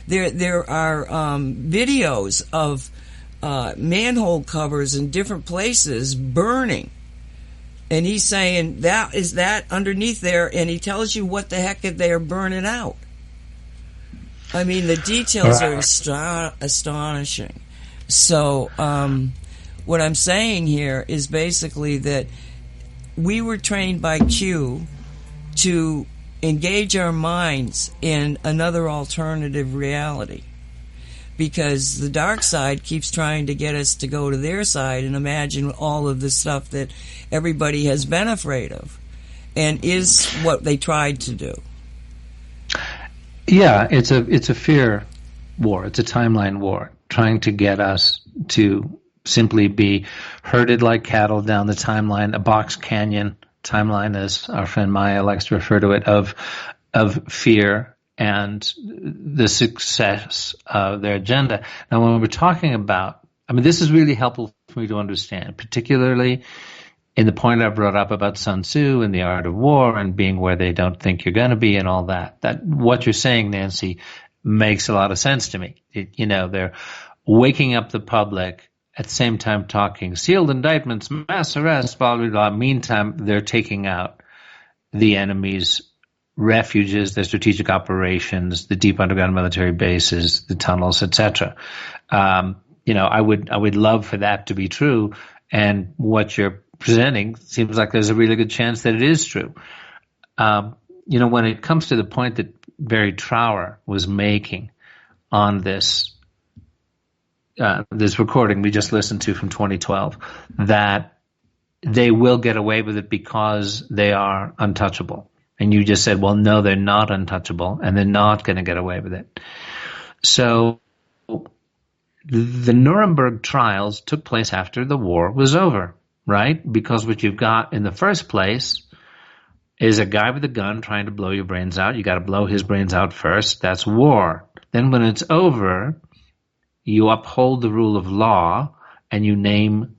There are videos of manhole covers in different places burning. And he's saying that underneath there, and he tells you what the heck they are burning out. I mean, the details are astonishing. So, what I'm saying here is basically that we were trained by Q to engage our minds in another alternative reality, because the dark side keeps trying to get us to go to their side and imagine all of the stuff that everybody has been afraid of, and is what they tried to do. Yeah, it's a fear war. It's a timeline war, trying to get us to simply be herded like cattle down the timeline, a box canyon timeline, as our friend Maya likes to refer to it, of fear and the success of their agenda. Now, when we're talking about, this is really helpful for me to understand, particularly in the point I brought up about Sun Tzu and the art of war and being where they don't think you're going to be and all that. That what you're saying, Nancy, makes a lot of sense to me. They're waking up the public at the same time talking sealed indictments, mass arrests, blah, blah, blah. Meantime, they're taking out the enemy's refuges, their strategic operations, the deep underground military bases, the tunnels, etc. I would love for that to be true. And what you're presenting seems like there's a really good chance that it is true. When it comes to the point that Barrie Trower was making on this recording we just listened to from 2012, that they will get away with it because they are untouchable. And you just said, well, no, they're not untouchable, and they're not going to get away with it. So the Nuremberg trials took place after the war was over, right? Because what you've got in the first place is a guy with a gun trying to blow your brains out. You got to blow his brains out first. That's war. Then when it's over, you uphold the rule of law and you name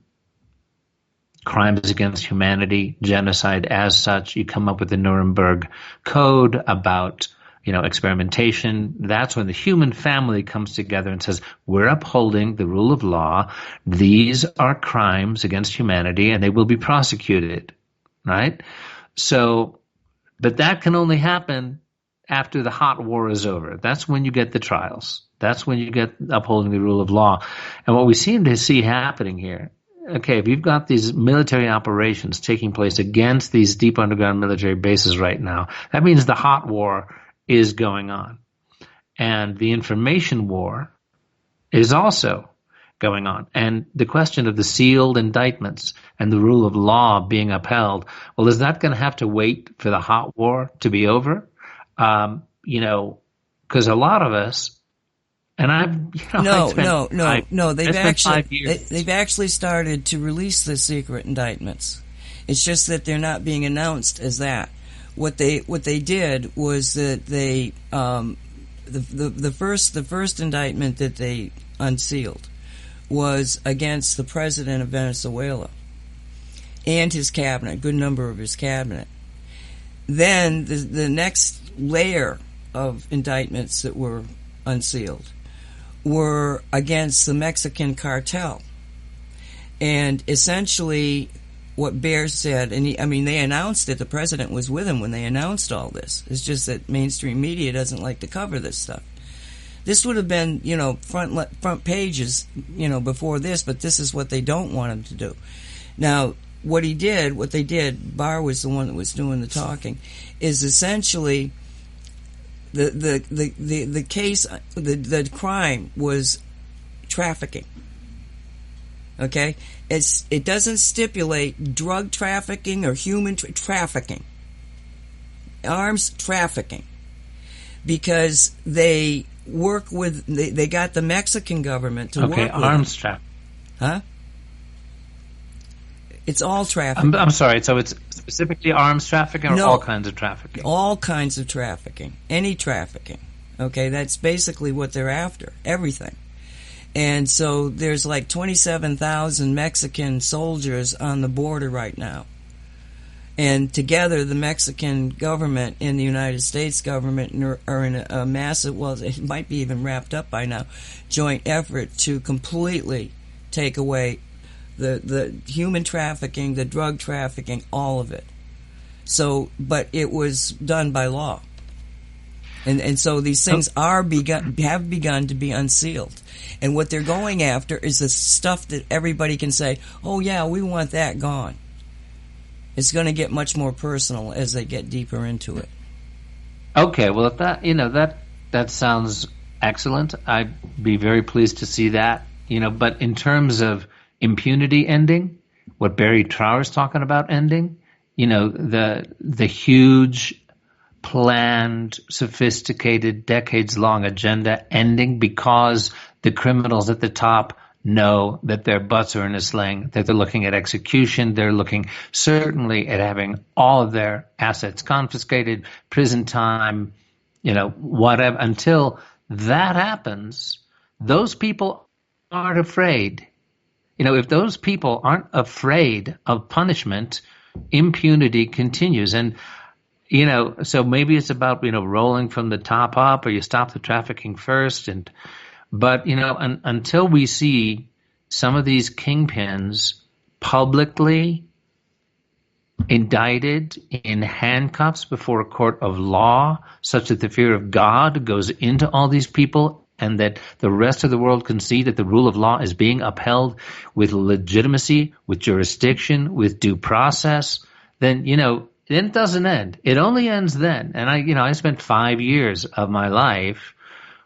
crimes against humanity, genocide as such. You come up with the Nuremberg Code about experimentation. That's when the human family comes together and says, we're upholding the rule of law. These are crimes against humanity and they will be prosecuted, right? So, but that can only happen after the hot war is over. That's when you get the trials. That's when you get upholding the rule of law. And what we seem to see happening here, okay, if you've got these military operations taking place against these deep underground military bases right now, that means the hot war is going on. And the information war is also going on. And the question of the sealed indictments and the rule of law being upheld, well, is that going to have to wait for the hot war to be over? Because a lot of us, and They've actually started to release the secret indictments. It's just that they're not being announced as that. What they did was that they the first indictment that they unsealed was against the president of Venezuela and his cabinet, a good number of his cabinet. Then the next layer of indictments that were unsealed were against the Mexican cartel. And essentially what Bear said, and they announced it, the president was with him when they announced all this. It's just that mainstream media doesn't like to cover this stuff. This would have been, front pages, before this, but this is what they don't want him to do. Now, what they did, Barr was the one that was doing the talking, is essentially the case, the crime was trafficking. Okay? It doesn't stipulate drug trafficking or human trafficking. Arms trafficking. Because they work with, they got the Mexican government to work with. Okay, arms trafficking. Huh? It's all trafficking. I'm sorry, so it's specifically arms trafficking or all kinds of trafficking? All kinds of trafficking. Any trafficking. Okay, that's basically what they're after. Everything. And so there's like 27,000 Mexican soldiers on the border right now. And together the Mexican government and the United States government are in a massive, well, it might be even wrapped up by now, joint effort to completely take away the human trafficking, the drug trafficking, all of it. So, but it was done by law. And so these things have begun to be unsealed. And what they're going after is the stuff that everybody can say, oh yeah, we want that gone. It's going to get much more personal as they get deeper into it. Okay, well, if that sounds excellent. I'd be very pleased to see that. But in terms of impunity ending, what Barry Trower's talking about ending, the huge, planned, sophisticated, decades-long agenda ending because the criminals at the top know that their butts are in a sling, that they're looking at execution, they're looking certainly at having all of their assets confiscated, prison time, whatever. Until that happens, those people aren't afraid. If those people aren't afraid of punishment, impunity continues. And, so maybe it's about, rolling from the top up, or you stop the trafficking first. But until we see some of these kingpins publicly indicted in handcuffs before a court of law, such that the fear of God goes into all these people, and that the rest of the world can see that the rule of law is being upheld with legitimacy, with jurisdiction, with due process, then, it doesn't end. It only ends then. And I spent 5 years of my life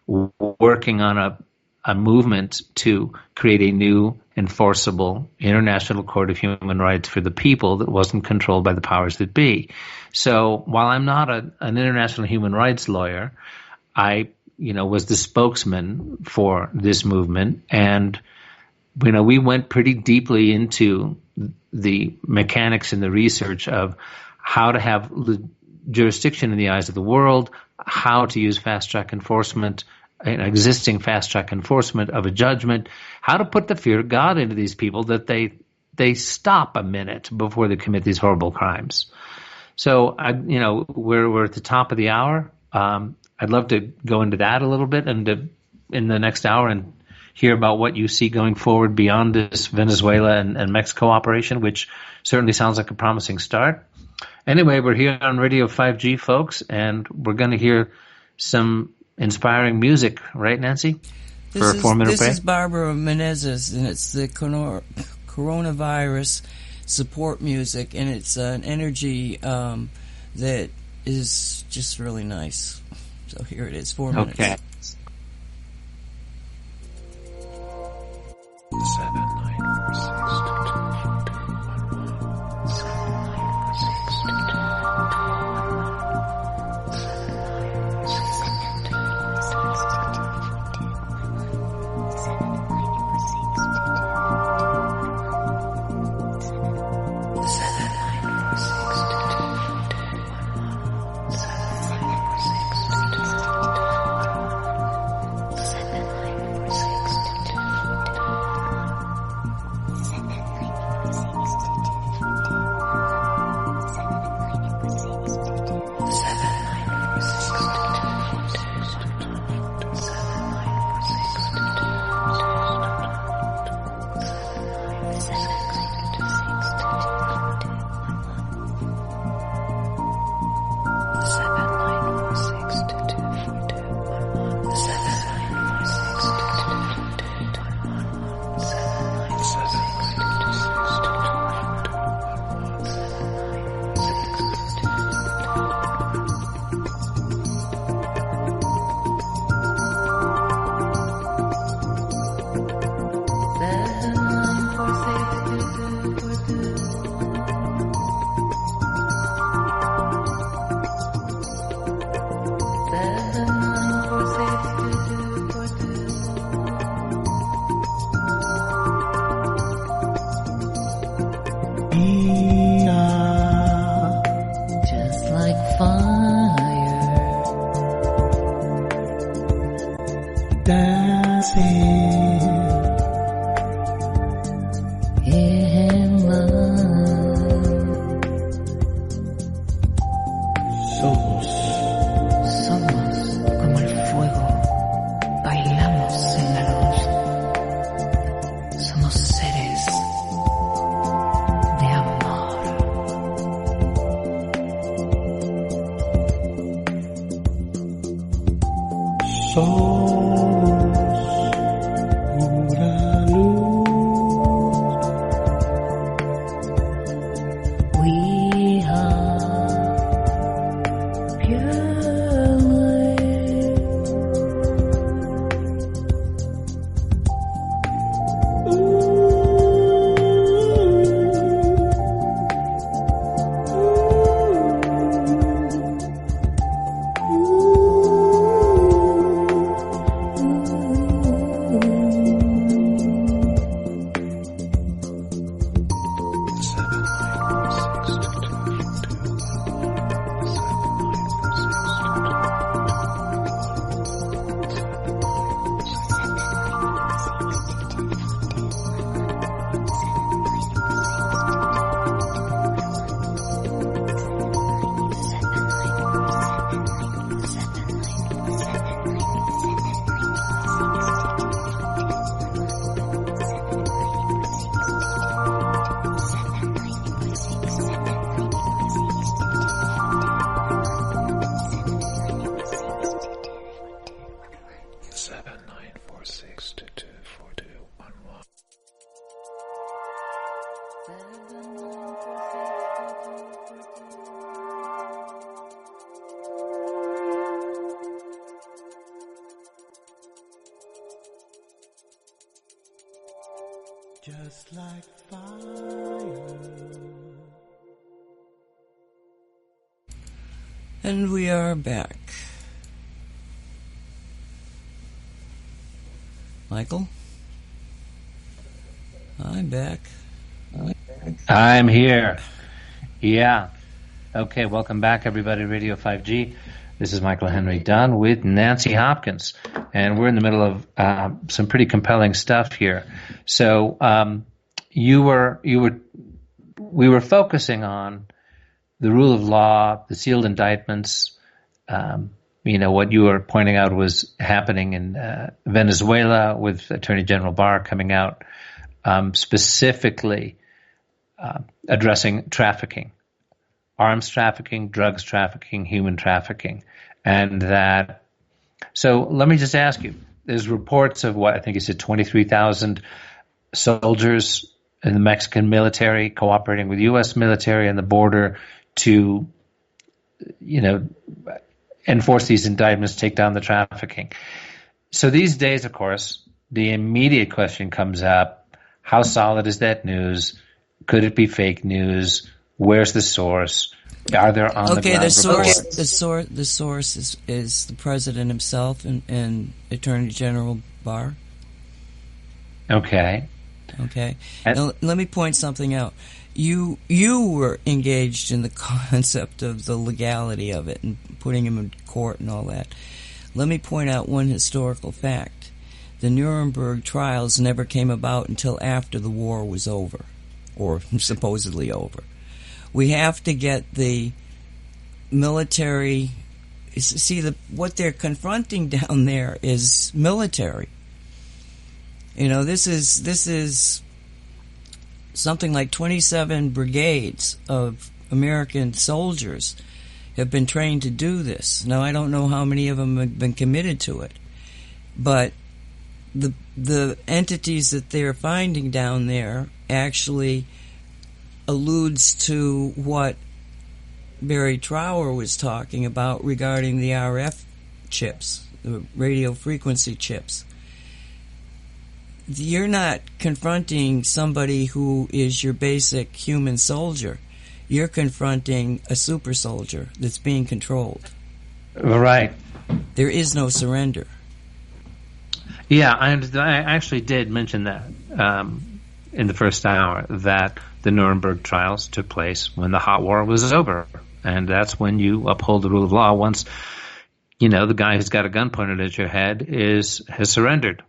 working on a movement to create a new enforceable international court of human rights for the people that wasn't controlled by the powers that be. So while I'm not an international human rights lawyer, I was the spokesman for this movement. And, we went pretty deeply into the mechanics and the research of how to have jurisdiction in the eyes of the world, how to use fast-track enforcement, an existing fast-track enforcement of a judgment, how to put the fear of God into these people that they stop a minute before they commit these horrible crimes. So, we're at the top of the hour. I'd love to go into that a little bit and in the next hour and hear about what you see going forward beyond this Venezuela and Mexico operation, which certainly sounds like a promising start. Anyway, we're here on Radio 5G, folks, and we're going to hear some inspiring music, right, Nancy? For a 4-minute break? This is Barbara Menezes, and it's the coronavirus support music, and it's an energy that is just really nice. So here it is, 4 minutes. Okay. 7, 9, 4, 6, Just like fire. And we are back. Michael? I'm back. I'm here. Yeah. Okay, welcome back, everybody, Radio 5G. This is Michael Henry Dunn with Nancy Hopkins, and we're in the middle of some pretty compelling stuff here. So we were focusing on the rule of law, the sealed indictments, what you were pointing out was happening in Venezuela with Attorney General Barr coming out specifically addressing trafficking, arms trafficking, drugs trafficking, human trafficking. And that, so let me just ask you, there's reports of what I think you said 23,000 soldiers in the Mexican military cooperating with U.S. military on the border to, enforce these indictments, take down the trafficking. So these days, of course, the immediate question comes up, how solid is that news? Could it be fake news? Where's the source? Are there on the ground reports? The source is the president himself and Attorney General Barr. Okay. Now, let me point something out. You were engaged in the concept of the legality of it and putting him in court and all that. Let me point out one historical fact. The Nuremberg trials never came about until after the war was over, or supposedly over. We have to get the military. See, what they're confronting down there is military. This is something like 27 brigades of American soldiers have been trained to do this. Now, I don't know how many of them have been committed to it, but the entities that they're finding down there actually alludes to what Barry Trower was talking about regarding the RF chips, the radio frequency chips. You're not confronting somebody who is your basic human soldier. You're confronting a super soldier that's being controlled. Right. There is no surrender. Yeah, I actually did mention that in the first hour, that the Nuremberg trials took place when the hot war was over. And that's when you uphold the rule of law once, the guy who's got a gun pointed at your head has surrendered.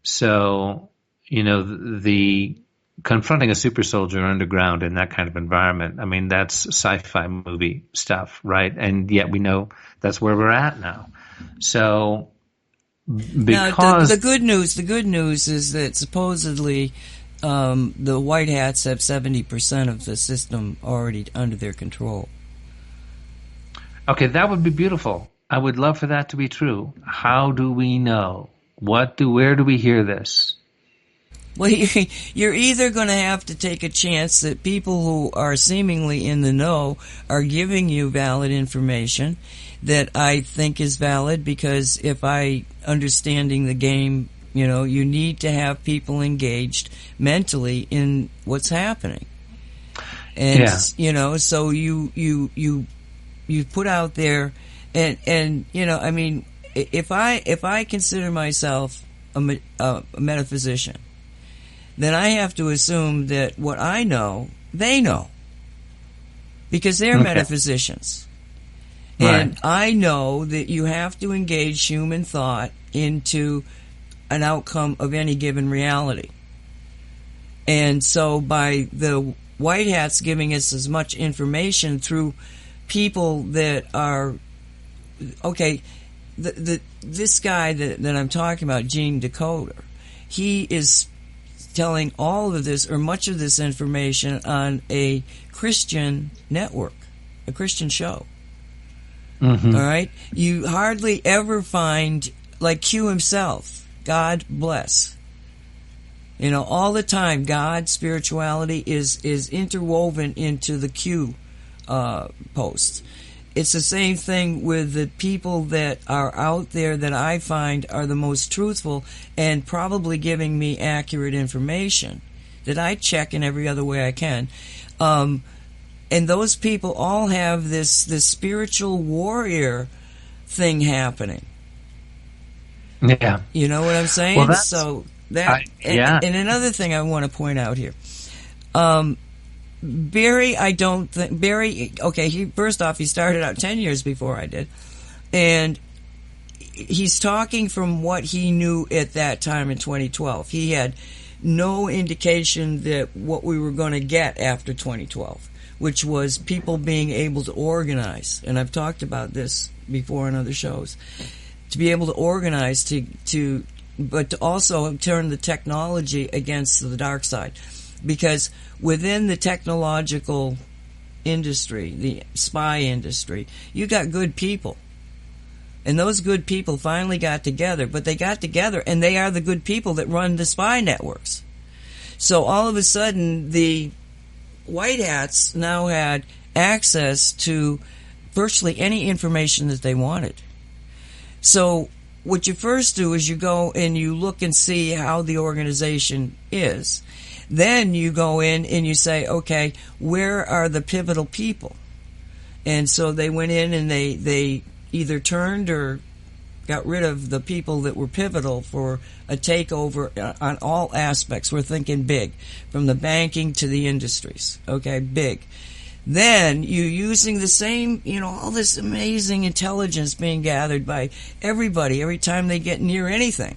So, the confronting a super soldier underground in that kind of environment, I mean, that's sci-fi movie stuff, right? And yet we know that's where we're at now. So, because... Now, the good news is that supposedly the White Hats have 70% of the system already under their control. Okay, that would be beautiful. I would love for that to be true. How do we know? Where do we hear this? Well, you're either going to have to take a chance that people who are seemingly in the know are giving you valid information that I think is valid, because if I understanding the game, you need to have people engaged mentally in what's happening. And, so you put out there and I mean, if I consider myself a metaphysician, then I have to assume that what I know, they know, because they're metaphysicians. And Right. I know that you have to engage human thought into an outcome of any given reality. And so by the White Hats giving us as much information through people that are, okay, this guy that I'm talking about, Gene Decoder, he is telling all of this or much of this information on a Christian network, a Christian show. Mm-hmm. All right? You hardly ever find, like Q himself, God bless. All the time, God, spirituality is interwoven into the Q posts. It's the same thing with the people that are out there that I find are the most truthful and probably giving me accurate information that I check in every other way I can. And those people all have this spiritual warrior thing happening. Yeah. You know what I'm saying? Well, So that and another thing I want to point out here. Barrie, I don't think Barrie. Okay, first off, he started out 10 years before I did, and he's talking from what he knew at that time in 2012. He had no indication that what we were going to get after 2012, which was people being able to organize. And I've talked about this before on other shows, to be able to organize but to also turn the technology against the dark side. Because within the technological industry, the spy industry, you got good people. And those good people finally got together, but they got together and they are the good people that run the spy networks. So all of a sudden, the white hats now had access to virtually any information that they wanted. So what you first do is you go and you look and see how the organization is. Then you go in and you say, okay, where are the pivotal people? And so they went in and they either turned or got rid of the people that were pivotal for a takeover on all aspects. We're thinking big, from the banking to the industries. Okay, big. Then you using the same, all this amazing intelligence being gathered by everybody every time they get near anything.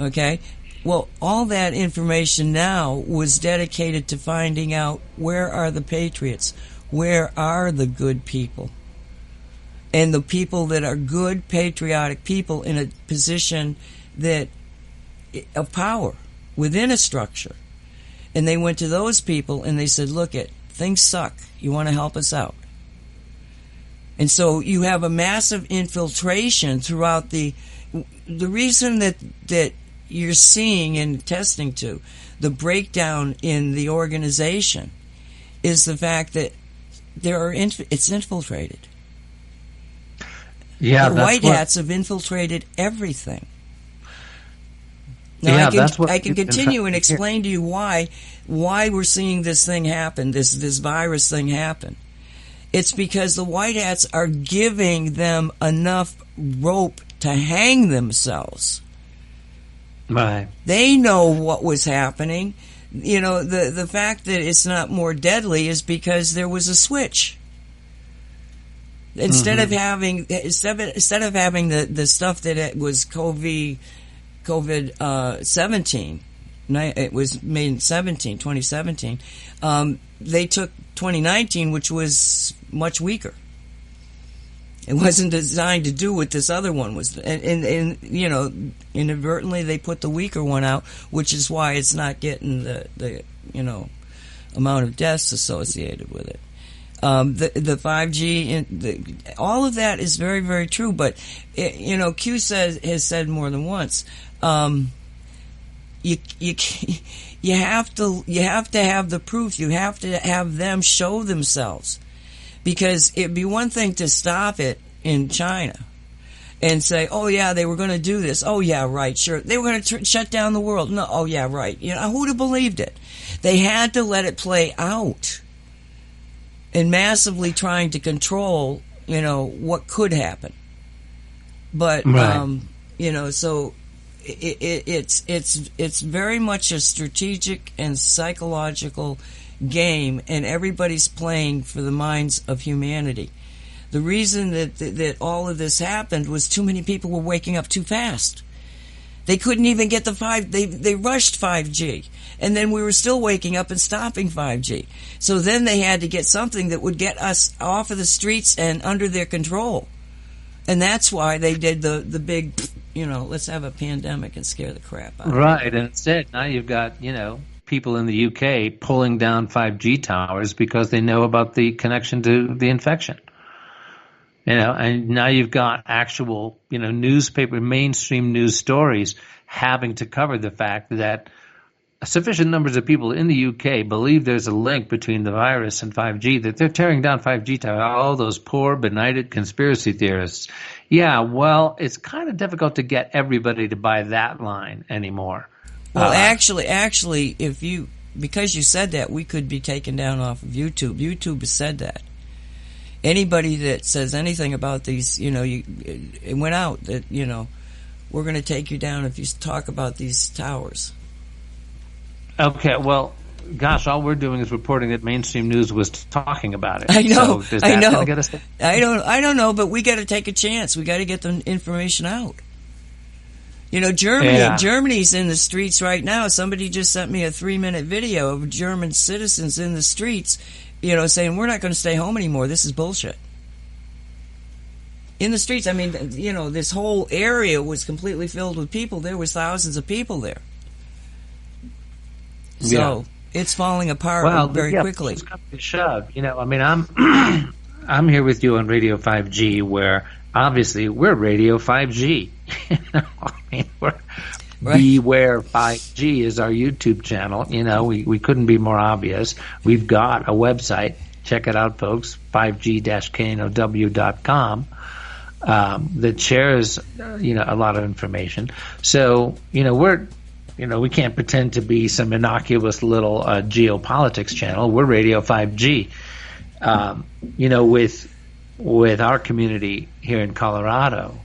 Okay? Well, all that information now was dedicated to finding out where are the patriots, where are the good people, and the people that are good, patriotic people in a position of power within a structure. And they went to those people and they said, look, things suck. You want to help us out? And so you have a massive infiltration throughout the reason that you're seeing and testing to the breakdown in the organization is the fact that it's infiltrated. Yeah, the white hats have infiltrated everything. Now, I can continue and explain to you why we're seeing this thing happen, this virus thing happen. It's because the white hats are giving them enough rope to hang themselves. Right. They know what was happening. The fact that it's not more deadly is because there was a switch. Instead of having the stuff that it was COVID-17, it was made in 2017. They took 2019, which was much weaker. It wasn't designed to do what this other one was, and inadvertently they put the weaker one out, which is why it's not getting the amount of deaths associated with it. The 5G, all of that is very, very true. But Q has said more than once, you have to have the proof. You have to have them show themselves, because it'd be one thing to stop it in China and say, oh yeah, they were going to do this. Oh yeah, right, sure. They were going to shut down the world. No, oh yeah, right. Who'd have believed it? They had to let it play out. And massively trying to control, what could happen. But, right. So it's very much a strategic and psychological game, and everybody's playing for the minds of humanity. The reason that all of this happened was too many people were waking up too fast. They couldn't even get they rushed 5G. And then we were still waking up and stopping 5G. So then they had to get something that would get us off of the streets and under their control. And that's why they did the big, let's have a pandemic and scare the crap out of Right. And instead, now you've got, people in the UK pulling down 5G towers because they know about the connection to the infection. And now you've got actual, newspaper, mainstream news stories having to cover the fact that sufficient numbers of people in the UK believe there's a link between the virus and 5G, that they're tearing down 5G towers. All those poor, benighted conspiracy theorists. Yeah, well, it's kind of difficult to get everybody to buy that line anymore. Well, actually, because you said that, we could be taken down off of YouTube. YouTube has said that. Anybody that says anything about these, it went out that, we're going to take you down if you talk about these towers. Okay, well, gosh, all we're doing is reporting that mainstream news was talking about it. I know, so does that kind of get us there? I don't know, but we got to take a chance. We got to get the information out. Germany's in the streets right now. Somebody just sent me a 3-minute video of German citizens in the streets, saying we're not going to stay home anymore. This is bullshit. in the streets. I mean, this whole area was completely filled with people. There was thousands of people there. So it's falling apart very quickly. It's come to shove. I mean, I'm here with you on Radio 5G, where obviously we're Radio 5G. I mean, Beware 5G is our YouTube channel. We couldn't be more obvious. We've got a website. Check it out, folks. 5G-know.com. That shares, a lot of information. So, we can't pretend to be some innocuous little geopolitics channel. We're Radio 5G. With our community here in Colorado,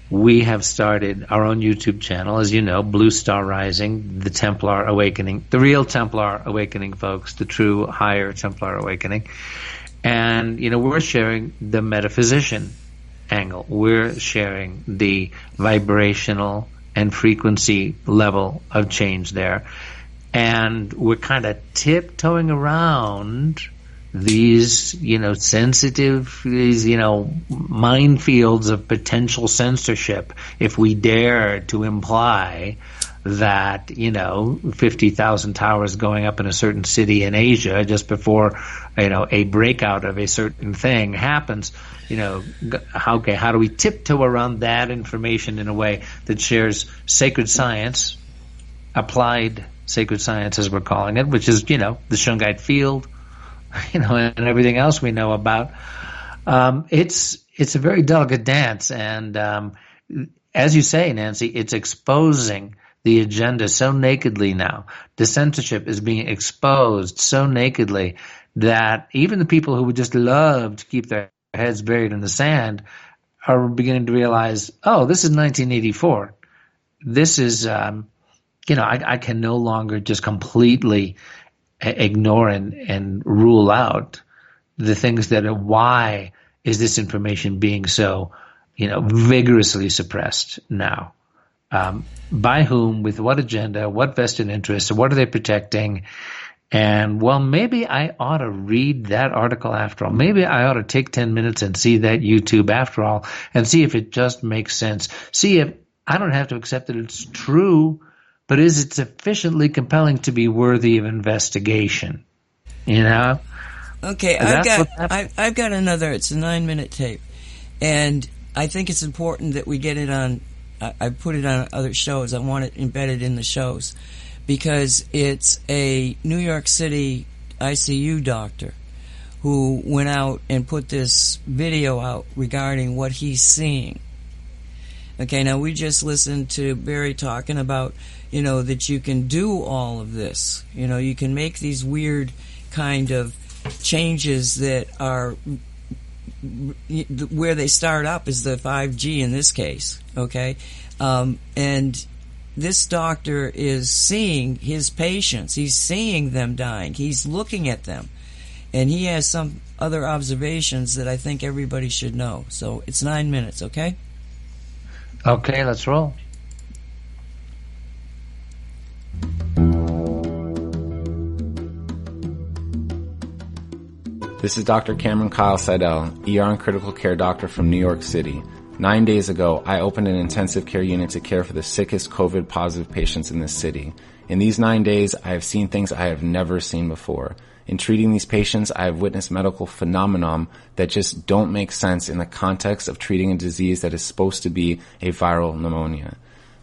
we have started our own YouTube channel, as you know, Blue Star Rising, the Templar Awakening, the real Templar Awakening, folks, the true higher Templar Awakening. And, we're sharing the metaphysician angle. We're sharing the vibrational and frequency level of change there. And we're kind of tiptoeing around these, sensitive, minefields of potential censorship if we dare to imply that, 50,000 towers going up in a certain city in Asia just before, a breakout of a certain thing happens. How do we tiptoe around that information in a way that shares sacred science, applied sacred science as we're calling it, which is, the Shungite field, and everything else we know about. It's a very delicate dance, and as you say, Nancy, it's exposing the agenda so nakedly now. The censorship is being exposed so nakedly that even the people who would just love to keep their heads buried in the sand are beginning to realize, oh, this is 1984. This is, I can no longer just completely ignore and rule out the things that are, why is this information being so, vigorously suppressed now? By whom, with what agenda, what vested interests, what are they protecting? And, well, maybe I ought to read that article after all. Maybe I ought to take 10 minutes and see that YouTube after all and see if it just makes sense. See if I don't have to accept that it's true, but is it sufficiently compelling to be worthy of investigation? Okay, I've got another. It's a 9-minute tape, and I think it's important that we get it on. I put it on other shows. I want it embedded in the shows because it's a New York City ICU doctor who went out and put this video out regarding what he's seeing. Okay, now we just listened to Barrie talking about, that you can do all of this. You can make these weird kind of changes that are where they start up is the 5G in this case, okay? And this doctor is seeing his patients. He's seeing them dying. He's looking at them. And he has some other observations that I think everybody should know. So it's 9 minutes, okay? Okay, let's roll. This is Dr. Cameron Kyle Seidel, ER and critical care doctor from New York City. 9 days ago, I opened an intensive care unit to care for the sickest COVID-positive patients in this city. In these 9 days, I have seen things I have never seen before. In treating these patients, I have witnessed medical phenomenon that just don't make sense in the context of treating a disease that is supposed to be a viral pneumonia.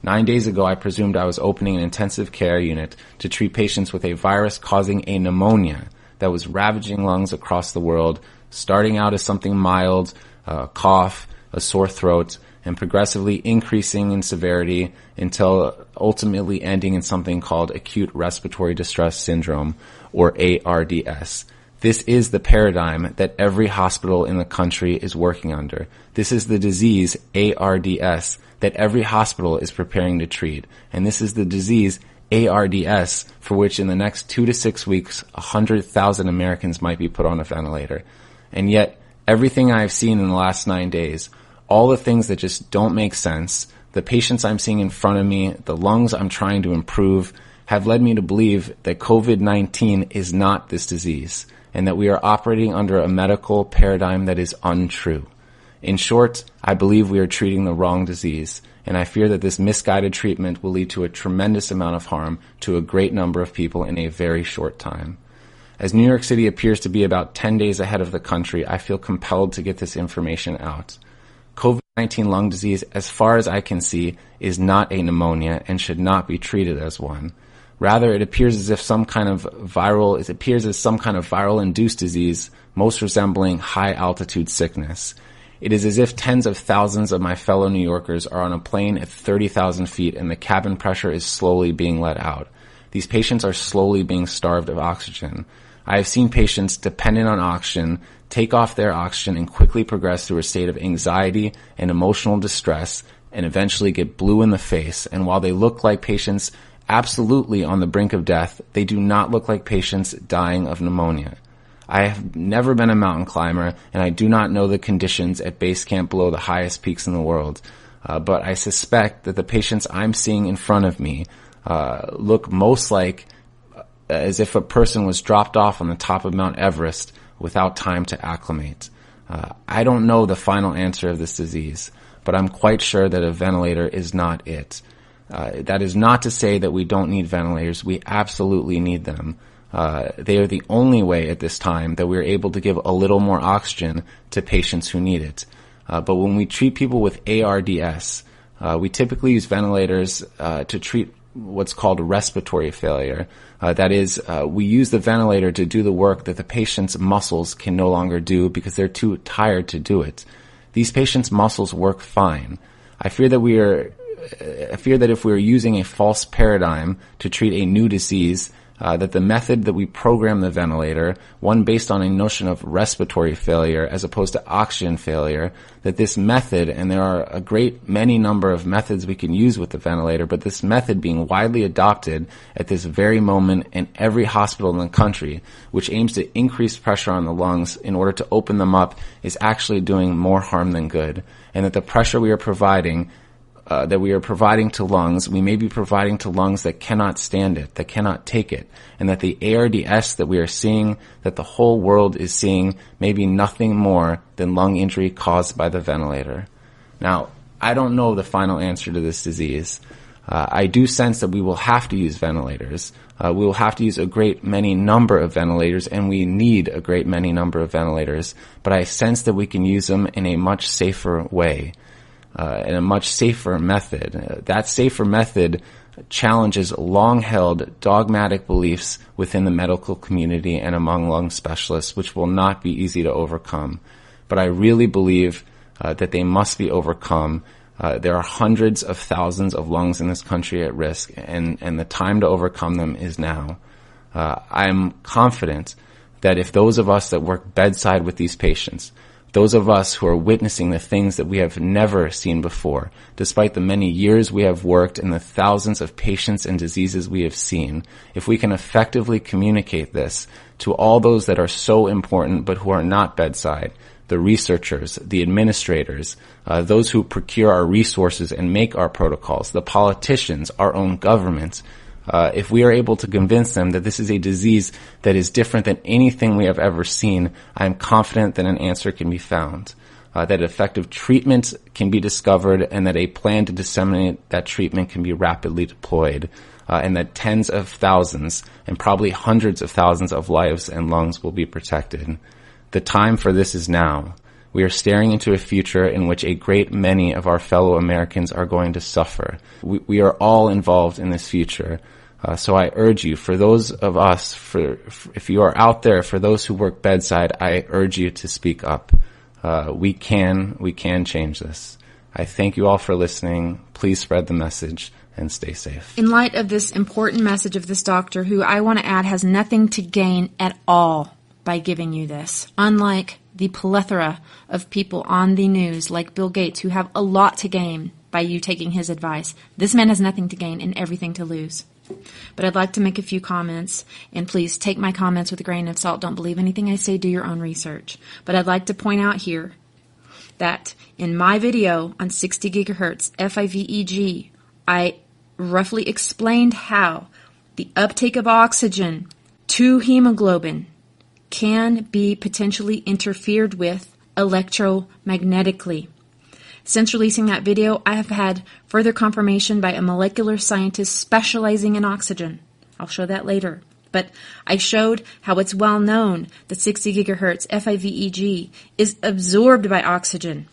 9 days ago, I presumed I was opening an intensive care unit to treat patients with a virus causing a pneumonia that was ravaging lungs across the world, starting out as something mild, a cough, a sore throat, and progressively increasing in severity until ultimately ending in something called acute respiratory distress syndrome, or ARDS. This is the paradigm that every hospital in the country is working under. This is the disease, ARDS, that every hospital is preparing to treat. And this is the disease, ARDS, for which in the next 2 to 6 weeks, 100,000 Americans might be put on a ventilator. And yet, everything I've seen in the last 9 days, all the things that just don't make sense, the patients I'm seeing in front of me, the lungs I'm trying to improve, have led me to believe that COVID-19 is not this disease, and that we are operating under a medical paradigm that is untrue. In short, I believe we are treating the wrong disease, and I fear that this misguided treatment will lead to a tremendous amount of harm to a great number of people in a very short time. As New York City appears to be about 10 days ahead of the country, I feel compelled to get this information out. COVID-19 lung disease, as far as I can see, is not a pneumonia and should not be treated as one. Rather, it appears as some kind of viral-induced disease, most resembling high-altitude sickness. It is as if tens of thousands of my fellow New Yorkers are on a plane at 30,000 feet and the cabin pressure is slowly being let out. These patients are slowly being starved of oxygen. I have seen patients dependent on oxygen take off their oxygen and quickly progress through a state of anxiety and emotional distress and eventually get blue in the face. And while they look like patients absolutely on the brink of death, they do not look like patients dying of pneumonia. I have never been a mountain climber, and I do not know the conditions at base camp below the highest peaks in the world. But I suspect that the patients I'm seeing in front of me look most like as if a person was dropped off on the top of Mount Everest without time to acclimate. I don't know the final answer of this disease, but I'm quite sure that a ventilator is not it. That is not to say that we don't need ventilators. We absolutely need them. They are the only way at this time that we're able to give a little more oxygen to patients who need it. But when we treat people with ARDS, we typically use ventilators to treat what's called respiratory failure. That is, we use the ventilator to do the work that the patient's muscles can no longer do because they're too tired to do it. These patients' muscles work fine. I fear that if we are using a false paradigm to treat a new disease, that the method that we program the ventilator, one based on a notion of respiratory failure as opposed to oxygen failure, that this method, and there are a great many number of methods we can use with the ventilator, but this method being widely adopted at this very moment in every hospital in the country, which aims to increase pressure on the lungs in order to open them up, is actually doing more harm than good. And that the pressure we are providing to lungs, we may be providing to lungs that cannot stand it, that cannot take it, and that the ARDS that we are seeing, that the whole world is seeing, may be nothing more than lung injury caused by the ventilator. Now, I don't know the final answer to this disease. I do sense that we will have to use ventilators. We will have to use a great many number of ventilators, and we need a great many number of ventilators, but I sense that we can use them in a much safer way. In a much safer method. That safer method challenges long-held dogmatic beliefs within the medical community and among lung specialists, which will not be easy to overcome. But I really believe that they must be overcome. There are hundreds of thousands of lungs in this country at risk, and the time to overcome them is now. I'm confident that if those of us that work bedside with these patients, those of us who are witnessing the things that we have never seen before, despite the many years we have worked and the thousands of patients and diseases we have seen, if we can effectively communicate this to all those that are so important but who are not bedside, the researchers, the administrators, those who procure our resources and make our protocols, the politicians, our own government, if we are able to convince them that this is a disease that is different than anything we have ever seen, I am confident that an answer can be found, that effective treatment can be discovered, and that a plan to disseminate that treatment can be rapidly deployed, and that tens of thousands and probably hundreds of thousands of lives and lungs will be protected. The time for this is now. We are staring into a future in which a great many of our fellow Americans are going to suffer. We are all involved in this future. So I urge you, for those of us, if you are out there, for those who work bedside, I urge you to speak up. We can change this. I thank you all for listening. Please spread the message and stay safe. In light of this important message of this doctor, who I want to add has nothing to gain at all by giving you this, unlike the plethora of people on the news like Bill Gates who have a lot to gain by you taking his advice, this man has nothing to gain and everything to lose. But I'd like to make a few comments, and please take my comments with a grain of salt. Don't believe anything I say. Do your own research. But I'd like to point out here that in my video on 60 gigahertz FIVEG, I roughly explained how the uptake of oxygen to hemoglobin can be potentially interfered with electromagnetically. Since releasing that video, I have had further confirmation by a molecular scientist specializing in oxygen. I'll show that later. But I showed how it's well known that 60 gigahertz FIVEG is absorbed by oxygen.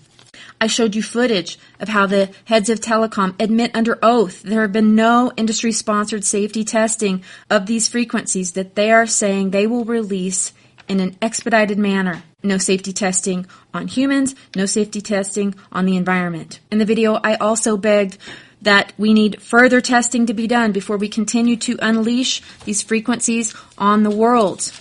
I showed you footage of how the heads of telecom admit under oath there have been no industry-sponsored safety testing of these frequencies that they are saying they will release in an expedited manner. No safety testing on humans, no safety testing on the environment. In the video, I also begged that we need further testing to be done before we continue to unleash these frequencies on the world.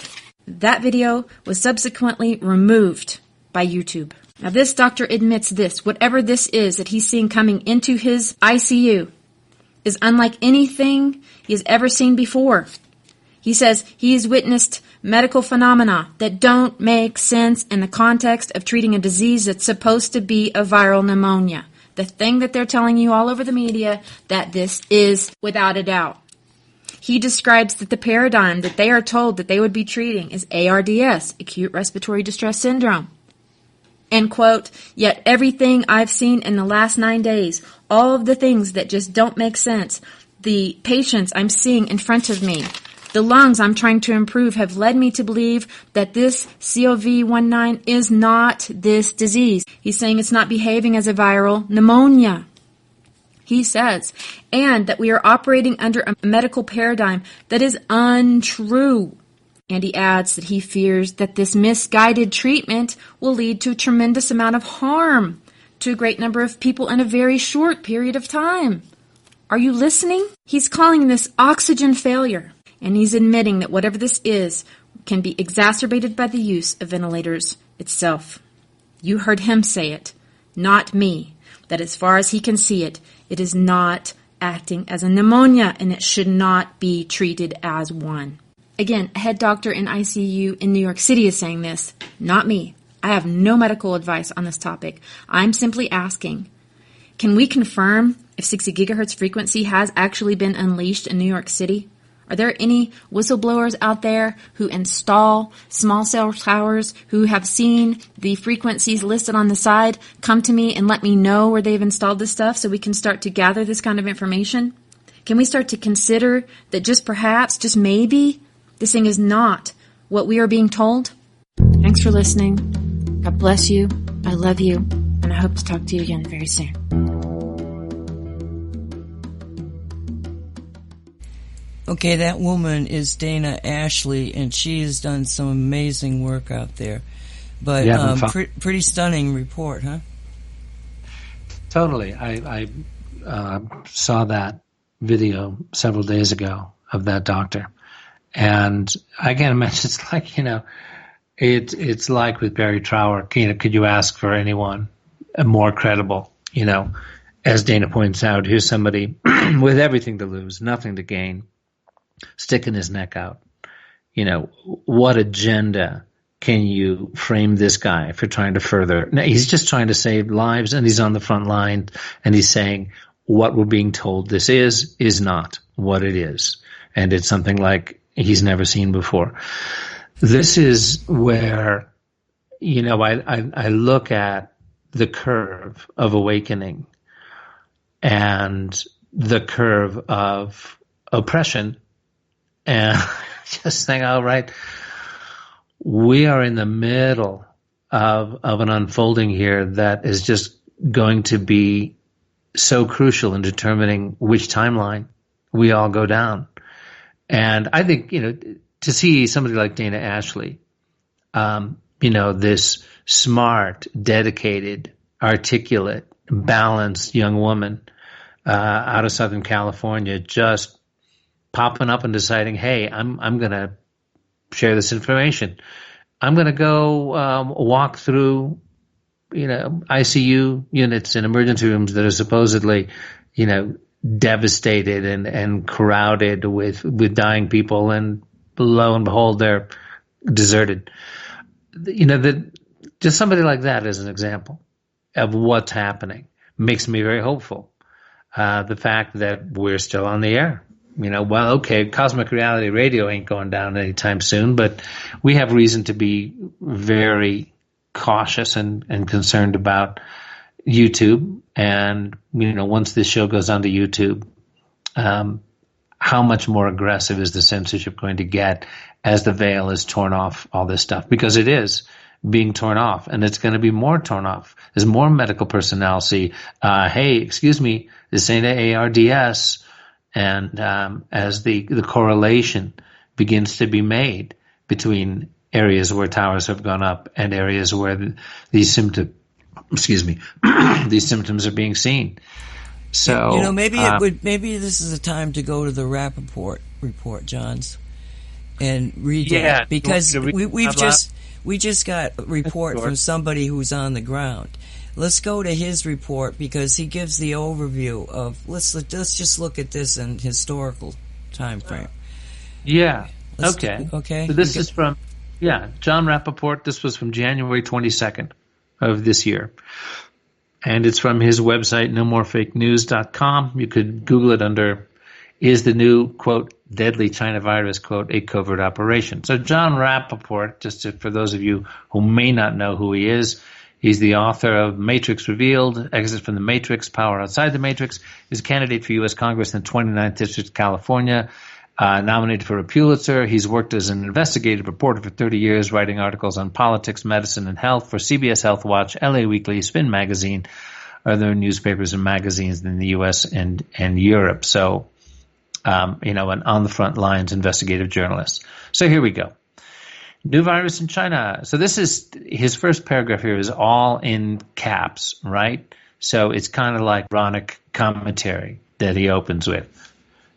That video was subsequently removed by YouTube. Now this doctor admits this, whatever this is that he's seeing coming into his ICU is unlike anything he has ever seen before. He says he has witnessed medical phenomena that don't make sense in the context of treating a disease that's supposed to be a viral pneumonia. The thing that they're telling you all over the media that this is without a doubt. He describes that the paradigm that they are told that they would be treating is ARDS, acute respiratory distress syndrome. And quote, yet everything I've seen in the last 9 days, all of the things that just don't make sense, the patients I'm seeing in front of me, the lungs I'm trying to improve have led me to believe that this COVID-19 is not this disease. He's saying it's not behaving as a viral pneumonia. He says, and that we are operating under a medical paradigm that is untrue. And he adds that he fears that this misguided treatment will lead to a tremendous amount of harm to a great number of people in a very short period of time. Are you listening? He's calling this oxygen failure. And he's admitting that whatever this is can be exacerbated by the use of ventilators itself. You heard him say it, not me, that as far as he can see it, it is not acting as a pneumonia and it should not be treated as one. Again, a head doctor in ICU in New York City is saying this, not me. I have no medical advice on this topic. I'm simply asking, can we confirm if 60 gigahertz frequency has actually been unleashed in New York City? Are there any whistleblowers out there who install small cell towers who have seen the frequencies listed on the side come to me and let me know where they've installed this stuff so we can start to gather this kind of information? Can we start to consider that just perhaps, just maybe, this thing is not what we are being told? Thanks for listening. God bless you. I love you. And I hope to talk to you again very soon. Okay, that woman is Dana Ashley, and she has done some amazing work out there. But pretty stunning report, huh? Totally. I saw that video several days ago of that doctor. And I can't imagine, it's like, it's like with Barry Trower, could you ask for anyone more credible? As Dana points out, here's somebody with everything to lose, nothing to gain, sticking his neck out. What agenda can you frame this guy for trying to further? Now, he's just trying to save lives, and he's on the front line, and he's saying what we're being told this is not what it is. And it's something like he's never seen before. This is where, I look at the curve of awakening and the curve of oppression, and just think, all right, we are in the middle of an unfolding here that is just going to be so crucial in determining which timeline we all go down. And I think, to see somebody like Dana Ashley, this smart, dedicated, articulate, balanced young woman out of Southern California, just popping up and deciding, hey, I'm going to share this information. I'm going to go walk through, ICU units and emergency rooms that are supposedly, devastated and crowded with dying people, and lo and behold, they're deserted. Just somebody like that as an example of what's happening makes me very hopeful. The fact that we're still on the air. Okay, Cosmic Reality Radio ain't going down anytime soon, but we have reason to be very cautious and concerned about YouTube. And, once this show goes onto YouTube, how much more aggressive is the censorship going to get as the veil is torn off all this stuff? Because it is being torn off, and it's going to be more torn off as more medical personnel see, hey, excuse me, this ain't ARDS. And as the correlation begins to be made between areas where towers have gone up and areas where these symptoms are being seen. So maybe this is a time to go to the Rappaport report, Johns, and read that, because we just got a report from somebody who's on the ground. Let's go to his report, because he gives the overview of let's just look at this in historical time frame. Yeah. Okay. So this is from John Rappaport. This was from January 22nd of this year. And it's from his website, nomorefakenews.com. You could Google it under, is the new, quote, deadly China virus, quote, a covert operation. So John Rappaport, for those of you who may not know who he is, he's the author of Matrix Revealed, Exit from the Matrix, Power Outside the Matrix. He's a candidate for U.S. Congress in the 29th District of California, nominated for a Pulitzer. He's worked as an investigative reporter for 30 years, writing articles on politics, medicine, and health for CBS Health Watch, LA Weekly, Spin Magazine, other newspapers and magazines in the U.S. and Europe. So, an on the front lines investigative journalist. So here we go. New virus in China. So this is, his first paragraph here is all in caps, right? So it's kind of like ironic commentary that he opens with.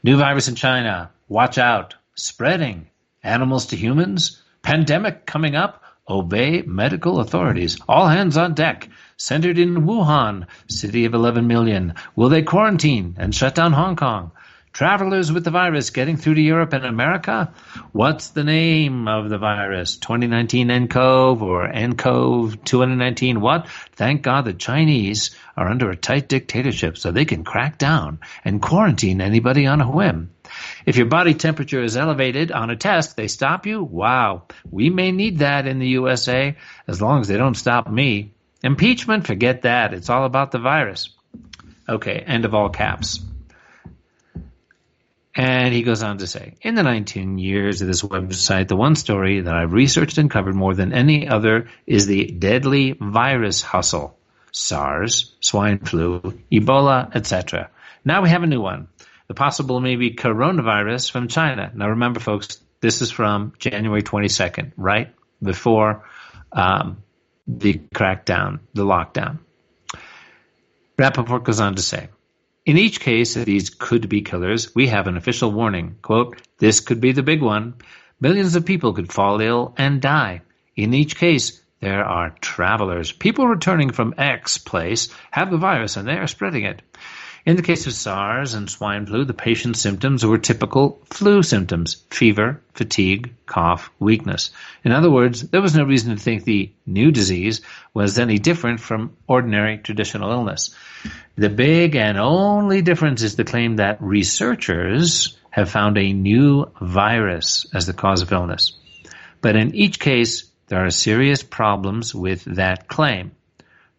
New virus in China. Watch out. Spreading. Animals to humans. Pandemic coming up. Obey medical authorities. All hands on deck. Centered in Wuhan, city of 11 million. Will they quarantine and shut down Hong Kong? Travelers with the virus getting through to Europe and America? What's the name of the virus? 2019 nCoV or nCoV 2019 what? Thank God the Chinese are under a tight dictatorship so they can crack down and quarantine anybody on a whim. If your body temperature is elevated on a test, they stop you? Wow, we may need that in the USA as long as they don't stop me. Impeachment, forget that. It's all about the virus. Okay, end of all caps. And he goes on to say, in the 19 years of this website, the one story that I've researched and covered more than any other is the deadly virus hustle. SARS, swine flu, Ebola, etc. Now we have a new one. The possible maybe coronavirus from China. Now remember, folks, this is from January 22nd, right? Before the crackdown, the lockdown. Rappaport goes on to say, in each case of these could-be killers, we have an official warning. Quote, this could be the big one. Millions of people could fall ill and die. In each case, there are travelers. People returning from X place have the virus and they are spreading it. In the case of SARS and swine flu, the patient's symptoms were typical flu symptoms: fever, fatigue, cough, weakness. In other words, there was no reason to think the new disease was any different from ordinary traditional illness. The big and only difference is the claim that researchers have found a new virus as the cause of illness. But in each case, there are serious problems with that claim.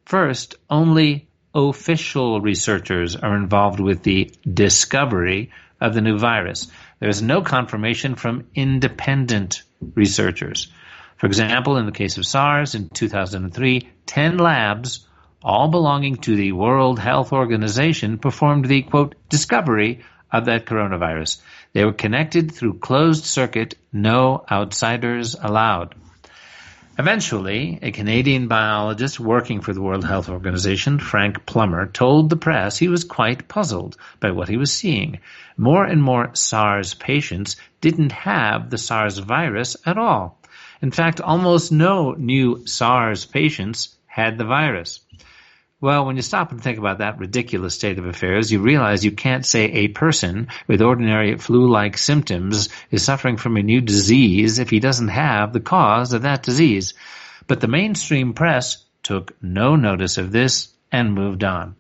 First, only official researchers are involved with the discovery of the new virus. There is no confirmation from independent researchers. For example, in the case of SARS in 2003, 10 labs, all belonging to the World Health Organization, performed the, quote, discovery of that coronavirus. They were connected through closed circuit, no outsiders allowed. Eventually, a Canadian biologist working for the World Health Organization, Frank Plummer, told the press he was quite puzzled by what he was seeing. More and more SARS patients didn't have the SARS virus at all. In fact, almost no new SARS patients had the virus. Well, when you stop and think about that ridiculous state of affairs, you realize you can't say a person with ordinary flu-like symptoms is suffering from a new disease if he doesn't have the cause of that disease. But the mainstream press took no notice of this and moved on.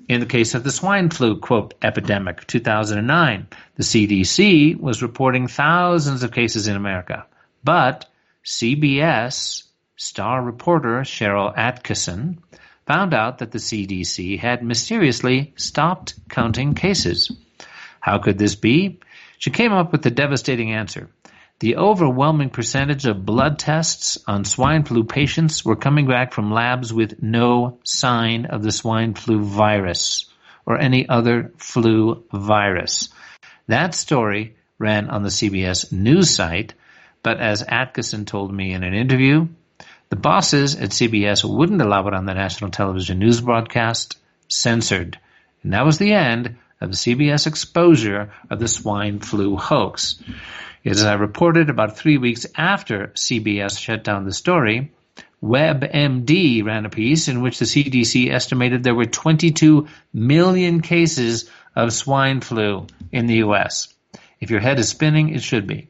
In the case of the swine flu, quote, epidemic, 2009, the CDC was reporting thousands of cases in America. But CBS star reporter Cheryl Atkinson found out that the CDC had mysteriously stopped counting cases. How could this be? She came up with the devastating answer. The overwhelming percentage of blood tests on swine flu patients were coming back from labs with no sign of the swine flu virus or any other flu virus. That story ran on the CBS News site, but as Atkinson told me in an interview, the bosses at CBS wouldn't allow it on the national television news broadcast, censored. And that was the end of the CBS exposure of the swine flu hoax. As I reported about 3 weeks after CBS shut down the story, WebMD ran a piece in which the CDC estimated there were 22 million cases of swine flu in the U.S. If your head is spinning, it should be.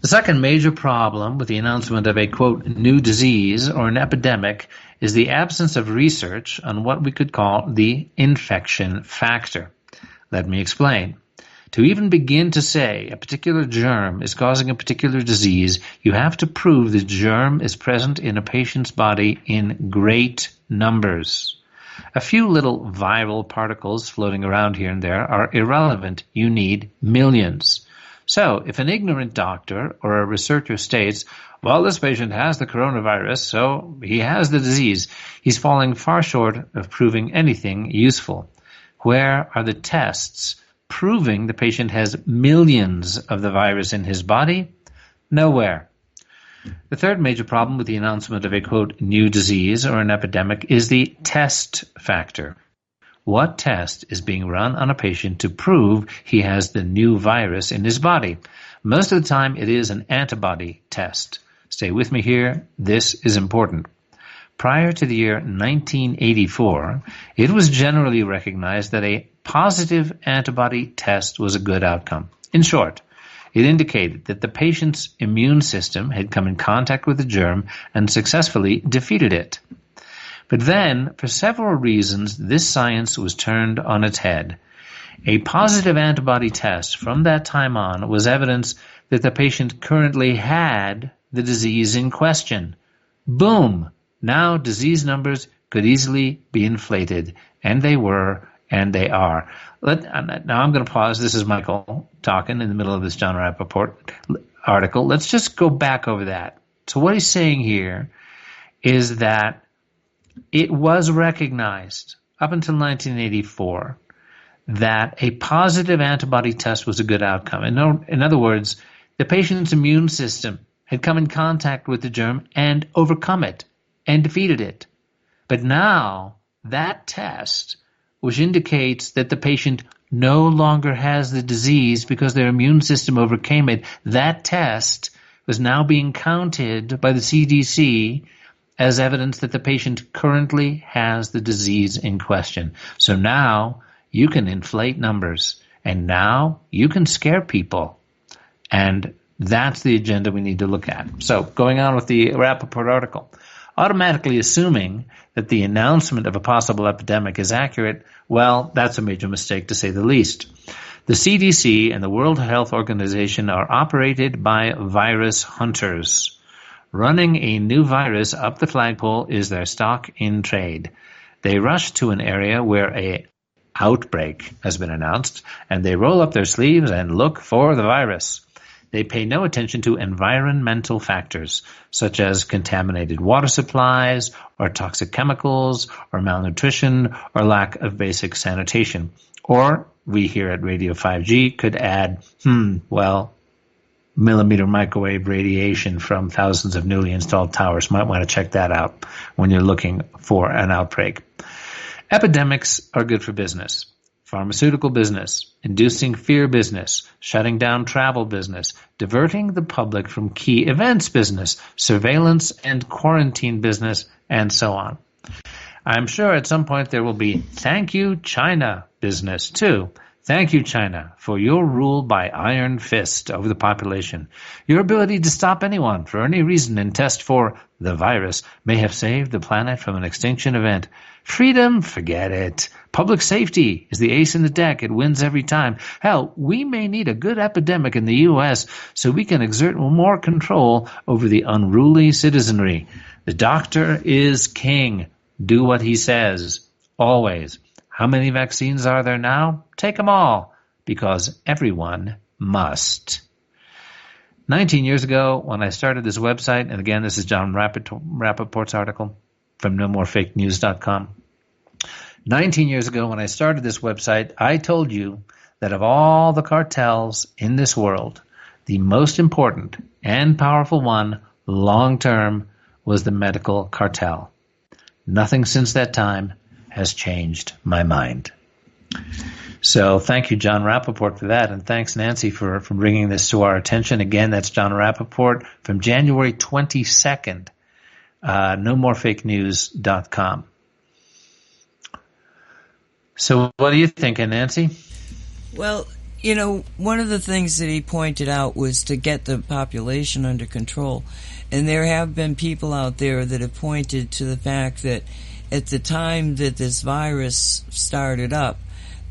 The second major problem with the announcement of a, quote, new disease or an epidemic is the absence of research on what we could call the infection factor. Let me explain. To even begin to say a particular germ is causing a particular disease, you have to prove the germ is present in a patient's body in great numbers. A few little viral particles floating around here and there are irrelevant. You need millions. So, if an ignorant doctor or a researcher states, well, this patient has the coronavirus, so he has the disease, he's falling far short of proving anything useful. Where are the tests proving the patient has millions of the virus in his body? Nowhere. The third major problem with the announcement of a, quote, new disease or an epidemic is the test factor. What test is being run on a patient to prove he has the new virus in his body? Most of the time, it is an antibody test. Stay with me here. This is important. Prior to the year 1984, it was generally recognized that a positive antibody test was a good outcome. In short, it indicated that the patient's immune system had come in contact with the germ and successfully defeated it. But then, for several reasons, this science was turned on its head. A positive antibody test from that time on was evidence that the patient currently had the disease in question. Boom! Now disease numbers could easily be inflated, and they were, and they are. Now I'm going to pause. This is Michael talking in the middle of this John Rappaport article. Let's just go back over that. So what he's saying here is that it was recognized up until 1984 that a positive antibody test was a good outcome. In other words, the patient's immune system had come in contact with the germ and overcome it and defeated it. But now that test, which indicates that the patient no longer has the disease because their immune system overcame it, that test was now being counted by the CDC as evidence that the patient currently has the disease in question. So now you can inflate numbers, and now you can scare people. And that's the agenda we need to look at. So going on with the Rappaport article. Automatically assuming that the announcement of a possible epidemic is accurate, well, that's a major mistake to say the least. The CDC and the World Health Organization are operated by virus hunters. Running a new virus up the flagpole is their stock in trade. They rush to an area where a outbreak has been announced, and they roll up their sleeves and look for the virus. They pay no attention to environmental factors, such as contaminated water supplies, or toxic chemicals, or malnutrition, or lack of basic sanitation. Or, we here at Radio 5G could add, millimeter microwave radiation from thousands of newly installed towers. Might want to check that out when you're looking for an outbreak. Epidemics are good for business. Pharmaceutical business, inducing fear business, shutting down travel business, diverting the public from key events business, surveillance and quarantine business, and so on. I'm sure at some point there will be thank you China business too. Thank you, China, for your rule by iron fist over the population. Your ability to stop anyone for any reason and test for the virus may have saved the planet from an extinction event. Freedom? Forget it. Public safety is the ace in the deck. It wins every time. Hell, we may need a good epidemic in the U.S. so we can exert more control over the unruly citizenry. The doctor is king. Do what he says. Always. How many vaccines are there now? Take them all, because everyone must. 19 years ago, when I started this website, and again, this is John Rappaport's article from nomorefakenews.com. 19 years ago, when I started this website, I told you that of all the cartels in this world, the most important and powerful one, long-term, was the medical cartel. Nothing since that time has changed my mind. So thank you, John Rappaport, for that, and thanks, Nancy, for bringing this to our attention. Again, that's John Rappaport from January 22nd, nomorefakenews.com. So what are you thinking, Nancy? Well, you know, one of the things that he pointed out was to get the population under control. And there have been people out there that have pointed to the fact that at the time that this virus started up,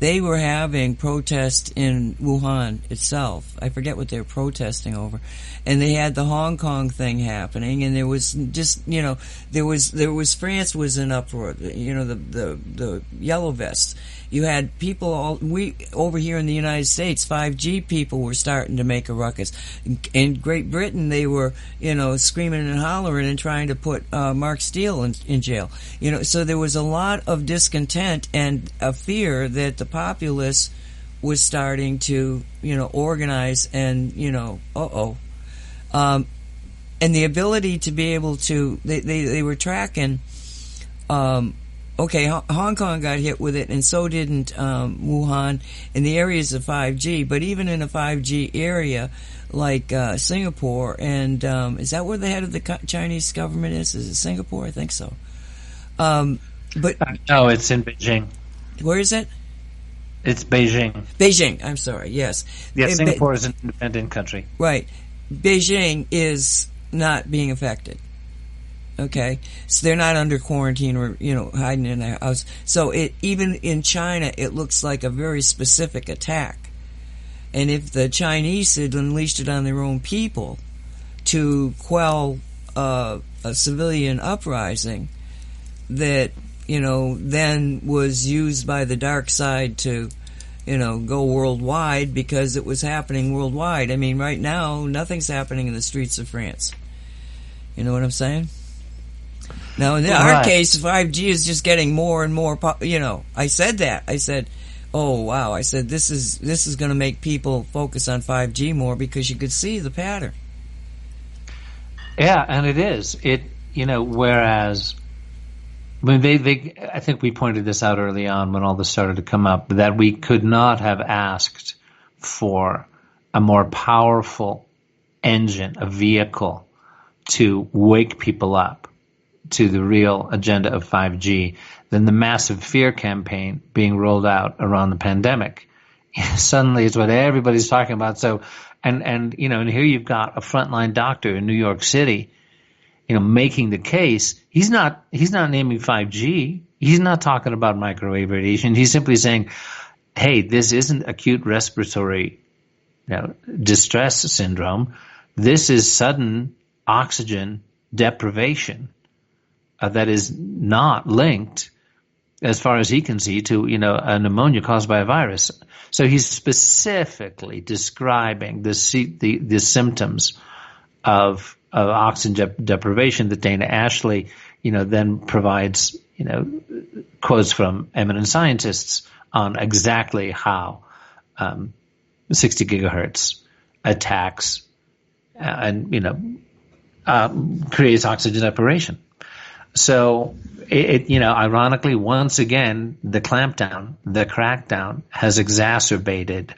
they were having protests in Wuhan itself. I forget what they were protesting over. And they had the Hong Kong thing happening, and there was just, you know, there was France was in uproar, you know, the yellow vests. You had people over here in the United States, 5G people were starting to make a ruckus. In Great Britain, they were, you know, screaming and hollering and trying to put Mark Steele in jail. You know, so there was a lot of discontent and a fear that the populace was starting to, you know, organize and, you know, and the ability to be able to, they were tracking, okay, Hong Kong got hit with it, and so didn't Wuhan in the areas of 5G. But even in a 5G area like Singapore, and is that where the head of the Chinese government is? Is it Singapore? I think so. But no, it's in Beijing. Where is it? It's Beijing. Beijing. I'm sorry. Yes. Yes, Singapore is an independent country. Right. Beijing is not being affected. Okay, so they're not under quarantine or, you know, hiding in their house. So even in China, it looks like a very specific attack. And if the Chinese had unleashed it on their own people to quell a civilian uprising that, you know, then was used by the dark side to, you know, go worldwide because it was happening worldwide. I mean, right now, nothing's happening in the streets of France. You know what I'm saying? Now, in our case, 5G is just getting more and more, you know, I said that. I said, oh, wow. I said, this is going to make people focus on 5G more because you could see the pattern. Yeah, and it is. You know, whereas, I mean, I think we pointed this out early on when all this started to come up, that we could not have asked for a more powerful engine, a vehicle to wake people up to the real agenda of 5G than the massive fear campaign being rolled out around the pandemic. Suddenly it's what everybody's talking about. So, and you know, and here you've got a frontline doctor in New York City, you know, making the case. He's not naming 5G. He's not talking about microwave radiation. He's simply saying, hey, this isn't acute respiratory, you know, distress syndrome. This is sudden oxygen deprivation that is not linked, as far as he can see, to, you know, a pneumonia caused by a virus. So he's specifically describing the symptoms of oxygen deprivation that Dana Ashley, you know, then provides, you know, quotes from eminent scientists on exactly how 60 gigahertz attacks and, you know, creates oxygen deprivation. So it, you know, ironically, once again, the clampdown, the crackdown has exacerbated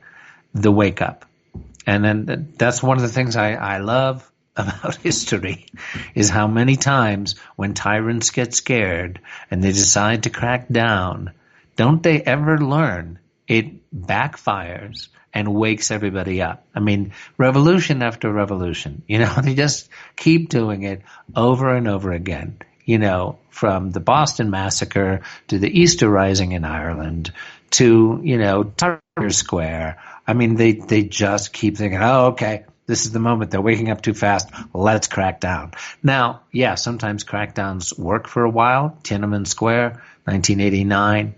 the wake up. And then that's one of the things I love about history, is how many times when tyrants get scared and they decide to crack down, don't they ever learn it backfires and wakes everybody up. I mean, revolution after revolution, they just keep doing it over and over again, from the Boston Massacre to the Easter Rising in Ireland to, Tahrir Square. I mean, they just keep thinking, oh, okay, this is the moment. They're waking up too fast. Let's crack down. Now, yeah, sometimes crackdowns work for a while. Tiananmen Square, 1989.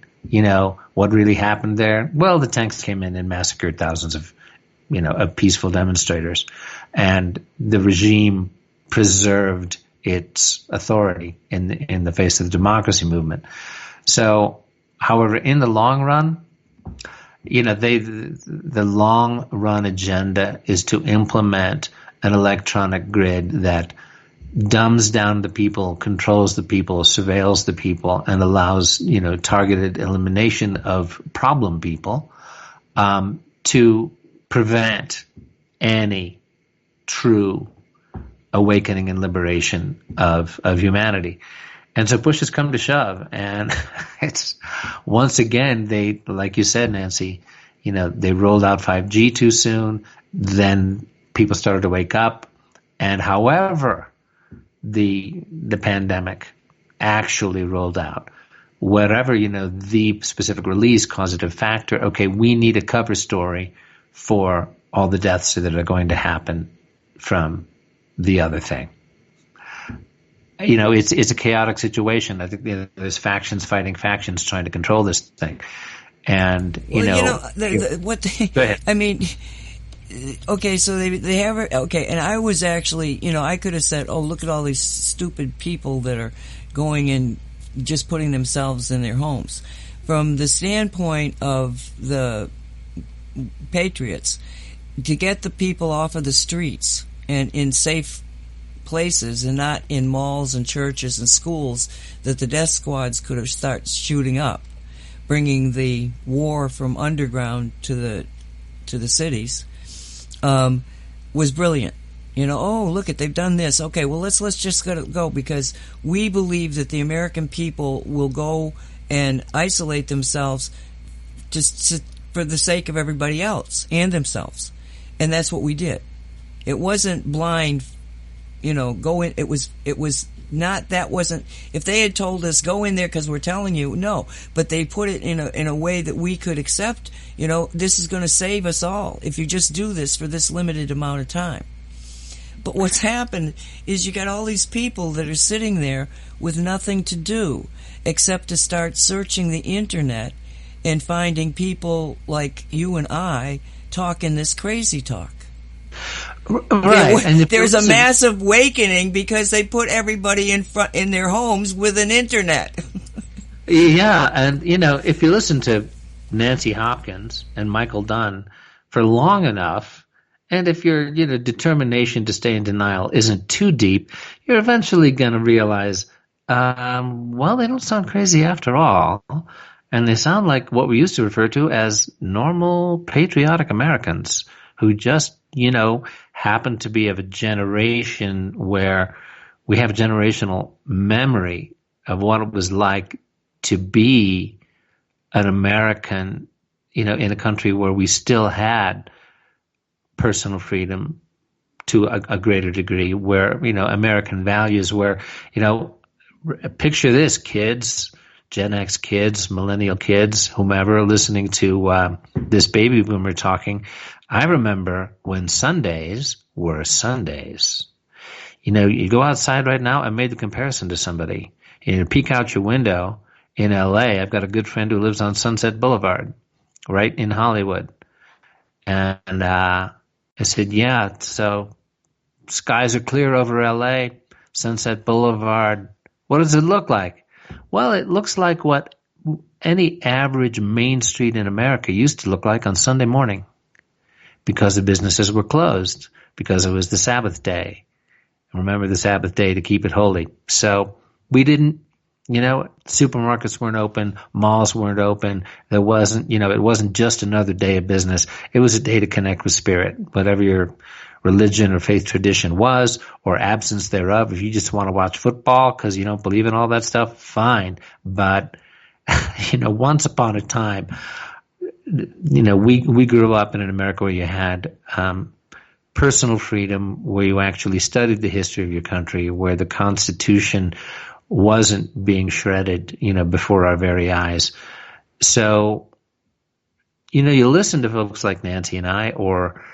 What really happened there? Well, the tanks came in and massacred thousands of peaceful demonstrators. And the regime preserved its authority in the face of the democracy movement. So, however, in the long run, the long run agenda is to implement an electronic grid that dumbs down the people, controls the people, surveils the people, and allows, targeted elimination of problem people, to prevent any true awakening and liberation of humanity. And so push has come to shove, and it's once again they, like you said, Nancy, they rolled out 5G too soon. Then people started to wake up, and however the pandemic actually rolled out, whatever the specific release causative factor. Okay, we need a cover story for all the deaths that are going to happen from the other thing. It's a chaotic situation. I think there's factions fighting factions trying to control this thing. And, go ahead. I mean, okay, so they have it. Okay, and I was actually, I could have said, oh, look at all these stupid people that are going and just putting themselves in their homes. From the standpoint of the patriots, to get the people off of the streets and in safe places and not in malls and churches and schools that the death squads could have started shooting up, bringing the war from underground to the cities, was brilliant. Oh, look they've done this. Okay, well let's just go because we believe that the American people will go and isolate themselves just for the sake of everybody else and themselves. And that's what we did. It wasn't blind, go in. It was not, that wasn't, if they had told us go in there because we're telling you, no, but they put it in a way that we could accept, this is going to save us all if you just do this for this limited amount of time. But what's happened is you got all these people that are sitting there with nothing to do except to start searching the internet and finding people like you and I talking this crazy talk. Right. And there's a massive awakening because they put everybody in their homes with an internet. Yeah, and if you listen to Nancy Hopkins and Michael Dunn for long enough, and if your determination to stay in denial isn't too deep, you're eventually going to realize, well, they don't sound crazy after all, and they sound like what we used to refer to as normal patriotic Americans who just happen to be of a generation where we have a generational memory of what it was like to be an American, in a country where we still had personal freedom to a greater degree, where, American values, where, picture this, kids, Gen X kids, millennial kids, whomever listening to this baby boomer talking. I remember when Sundays were Sundays. You go outside right now. I made the comparison to somebody. Peek out your window in LA. I've got a good friend who lives on Sunset Boulevard, right in Hollywood. And I said, yeah, so skies are clear over LA, Sunset Boulevard. What does it look like? Well, it looks like what any average main street in America used to look like on Sunday morning, because the businesses were closed, because it was the Sabbath day. Remember the Sabbath day to keep it holy. So we didn't, supermarkets weren't open, malls weren't open. There wasn't, it wasn't just another day of business. It was a day to connect with spirit, whatever your religion or faith tradition was, or absence thereof. If you just want to watch football because you don't believe in all that stuff, fine. But, once upon a time, we grew up in an America where you had personal freedom, where you actually studied the history of your country, where the Constitution wasn't being shredded, before our very eyes. So, you listen to folks like Nancy and I, or,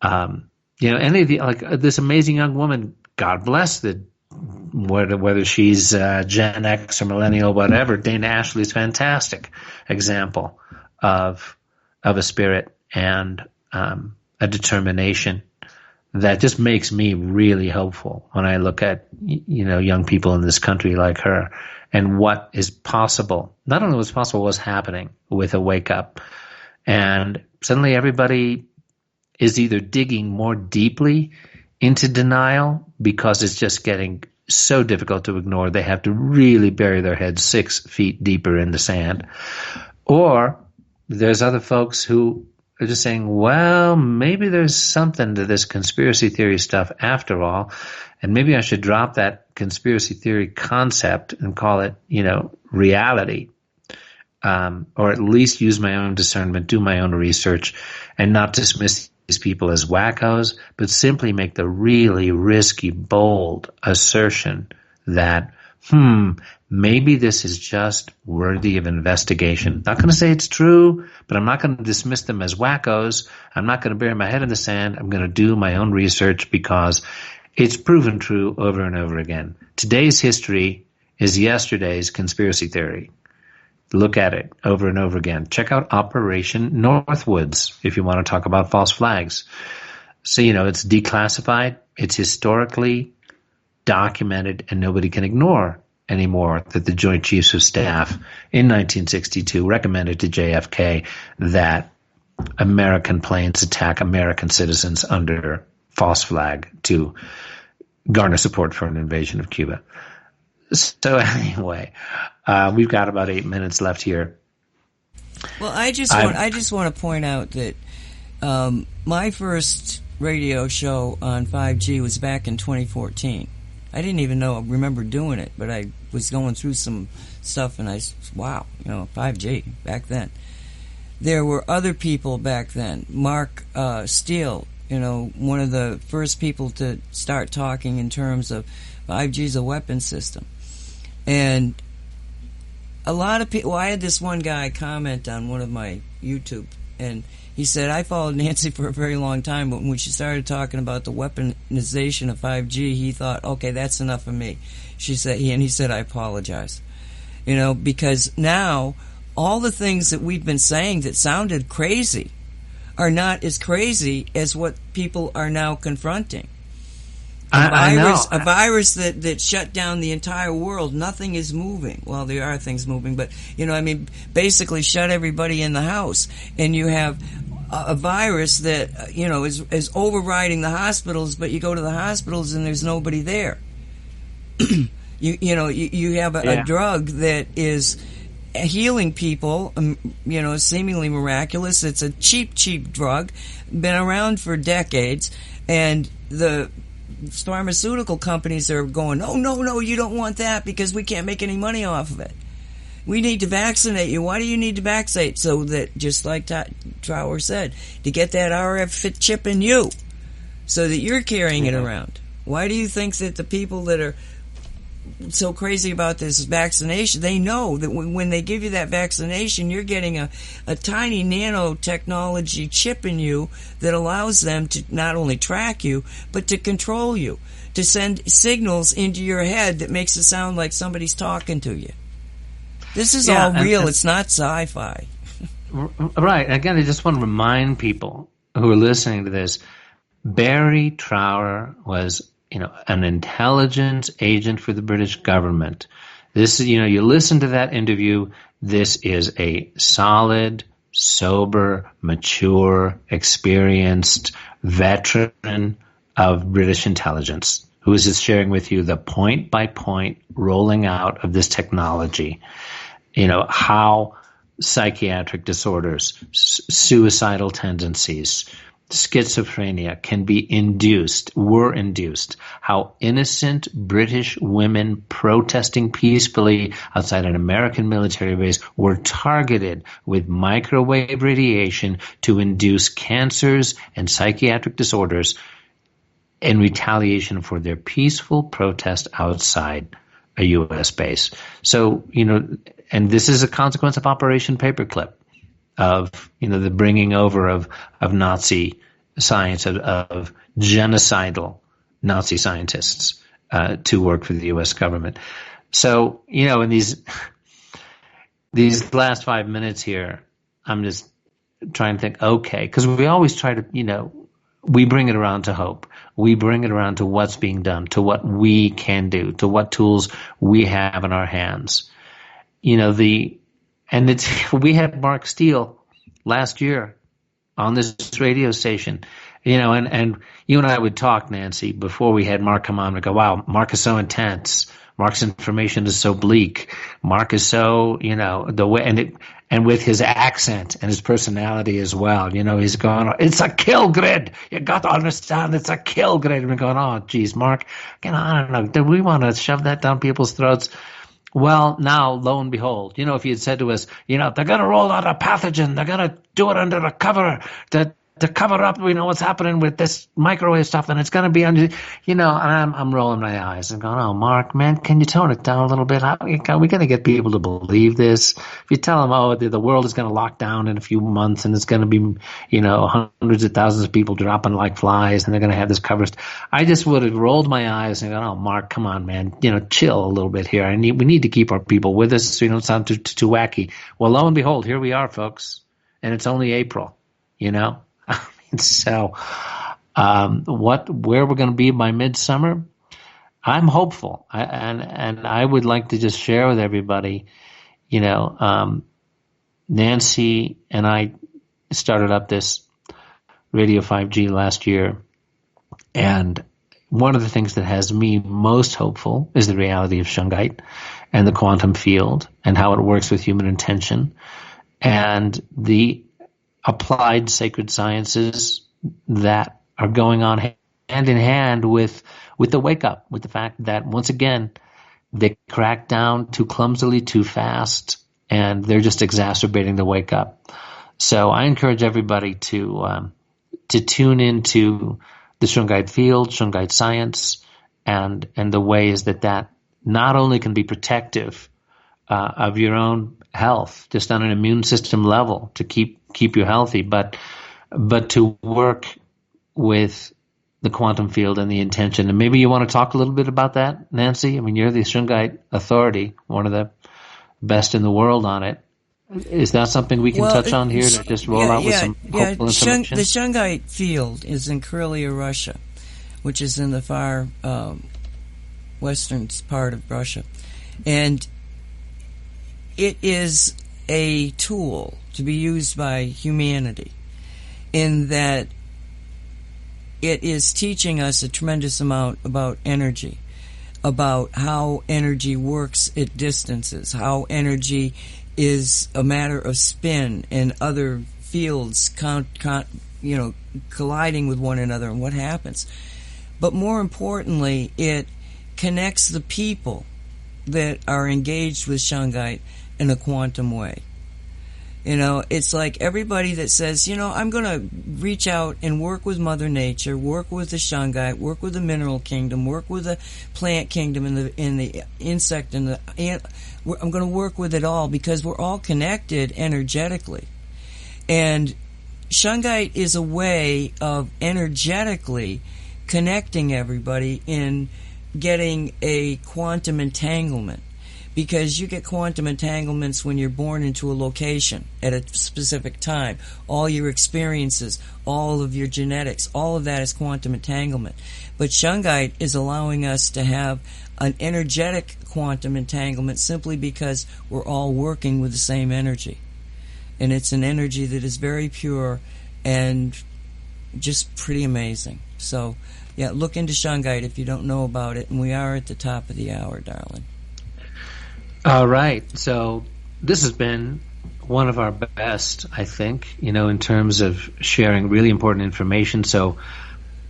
any of the, like this amazing young woman, God bless whether she's Gen X or millennial, whatever, Dana Ashley's fantastic example of a spirit and a determination that just makes me really hopeful when I look at young people in this country like her and what is possible. Not only what's possible, what's happening with a wake up, and suddenly everybody is either digging more deeply into denial because it's just getting so difficult to ignore. They have to really bury their heads 6 feet deeper in the sand, or there's other folks who are just saying, well, maybe there's something to this conspiracy theory stuff after all, and maybe I should drop that conspiracy theory concept and call it, reality, or at least use my own discernment, do my own research, and not dismiss these people as wackos, but simply make the really risky, bold assertion that, maybe this is just worthy of investigation. Not going to say it's true, but I'm not going to dismiss them as wackos. I'm not going to bury my head in the sand. I'm going to do my own research because it's proven true over and over again. Today's history is yesterday's conspiracy theory. Look at it over and over again. Check out Operation Northwoods if you want to talk about false flags. So, it's declassified. It's historically documented, and nobody can ignore anymore that the Joint Chiefs of Staff in 1962 recommended to JFK that American planes attack American citizens under false flag to garner support for an invasion of Cuba. So anyway, we've got about 8 minutes left here. Well, I just want to point out that my first radio show on 5G was back in 2014. I didn't even remember doing it, but I was going through some stuff and wow, 5G back then. There were other people back then. Mark Steele, one of the first people to start talking in terms of 5G as a weapon system. And a lot of people, I had this one guy comment on one of my YouTube, and he said, I followed Nancy for a very long time, but when she started talking about the weaponization of 5G, he thought, okay, that's enough of me. He said, I apologize. Because now all the things that we've been saying that sounded crazy are not as crazy as what people are now confronting. A virus that shut down the entire world. Nothing is moving. Well, there are things moving, but basically shut everybody in the house, and you have a virus that is overriding the hospitals. But you go to the hospitals and there's nobody there. you have a drug that is healing people. Seemingly miraculous. It's a cheap drug, been around for decades, and the pharmaceutical companies are going, oh, no, you don't want that because we can't make any money off of it. We need to vaccinate you. Why do you need to vaccinate? So that, just like TROWER said, to get that RF chip in you so that you're carrying it around. Why do you think that the people that are so crazy about this vaccination, they know that when they give you that vaccination, you're getting a tiny nanotechnology chip in you that allows them to not only track you, but to control you, to send signals into your head that makes it sound like somebody's talking to you. This is all real. It's not sci-fi. Right. Again, I just want to remind people who are listening to this, Barrie Trower was an intelligence agent for the British government. This is, you listen to that interview, this is a solid, sober, mature, experienced veteran of British intelligence who is just sharing with you the point-by-point rolling out of this technology. How psychiatric disorders, suicidal tendencies, schizophrenia can be were induced, how innocent British women protesting peacefully outside an American military base were targeted with microwave radiation to induce cancers and psychiatric disorders in retaliation for their peaceful protest outside a U.S. base. So, and this is a consequence of Operation Paperclip, of, the bringing over of Nazi science, of genocidal Nazi scientists to work for the U.S. government. So, in these last 5 minutes here, I'm just trying to think, okay, because we always try to, we bring it around to hope. We bring it around to what's being done, to what we can do, to what tools we have in our hands. We had Mark Steele last year on this radio station, and you and I would talk, Nancy, before we had Mark come on. We go, wow, Mark is so intense. Mark's information is so bleak. Mark is so, the way, and with his accent and his personality as well, he's going, it's a kill grid. You got to understand, it's a kill grid. And we're going, oh, geez, Mark, I don't know. Do we want to shove that down people's throats? Well, now, lo and behold, if you had said to us, they're going to roll out a pathogen, they're going to do it under a cover to cover up, what's happening with this microwave stuff, and it's going to be under, and I'm rolling my eyes and going, oh, Mark, man, can you tone it down a little bit? How are we going to get people to believe this? If you tell them, oh, the world is going to lock down in a few months, and it's going to be, hundreds of thousands of people dropping like flies, and they're going to have this covered. I just would have rolled my eyes and gone, oh, Mark, come on, man, chill a little bit here. We need to keep our people with us so you don't sound too wacky. Well, lo and behold, here we are, folks, and it's only April, So, where we're going to be by midsummer, I'm hopeful, and I would like to just share with everybody. Nancy and I started up this Radio 5G last year, and one of the things that has me most hopeful is the reality of Shungite and the quantum field and how it works with human intention and the applied sacred sciences that are going on hand in hand with the wake up, with the fact that once again they crack down too clumsily, too fast, and they're just exacerbating the wake up. So I encourage everybody to tune into the Shungite field, Shungite science, and the ways that not only can be protective of your own health, just on an immune system level to keep you healthy, but to work with the quantum field and the intention. And maybe you want to talk a little bit about that, Nancy? I mean, you're the Shungite authority, one of the best in the world on it. Is that something we can touch on here to just roll out with some hopeful information? The Shungite field is in Krylia, Russia, which is in the far western part of Russia. And it is a tool to be used by humanity in that it is teaching us a tremendous amount about energy, about how energy works at distances, how energy is a matter of spin and other fields colliding with one another and what happens. But more importantly, it connects the people that are engaged with Shungite in a quantum way. It's like everybody that says, I'm going to reach out and work with Mother Nature, work with the Shungite, work with the mineral kingdom, work with the plant kingdom and the insect and the ant. I'm going to work with it all because we're all connected energetically. And Shungite is a way of energetically connecting everybody in getting a quantum entanglement. Because you get quantum entanglements when you're born into a location at a specific time. All your experiences, all of your genetics, all of that is quantum entanglement. But Shungite is allowing us to have an energetic quantum entanglement simply because we're all working with the same energy. And it's an energy that is very pure and just pretty amazing. So, yeah, look into Shungite if you don't know about it. And we are at the top of the hour, darling. All right. So this has been one of our best, I think, in terms of sharing really important information. So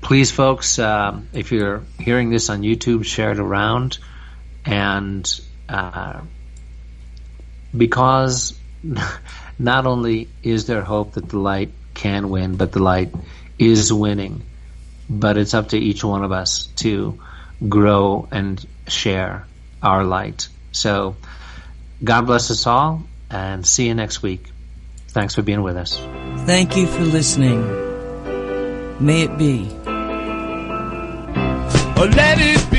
please, folks, if you're hearing this on YouTube, share it around. And because not only is there hope that the light can win, but the light is winning. But it's up to each one of us to grow and share our light. So God bless us all, and see you next week. Thanks for being with us. Thank you for listening. May it be. Let it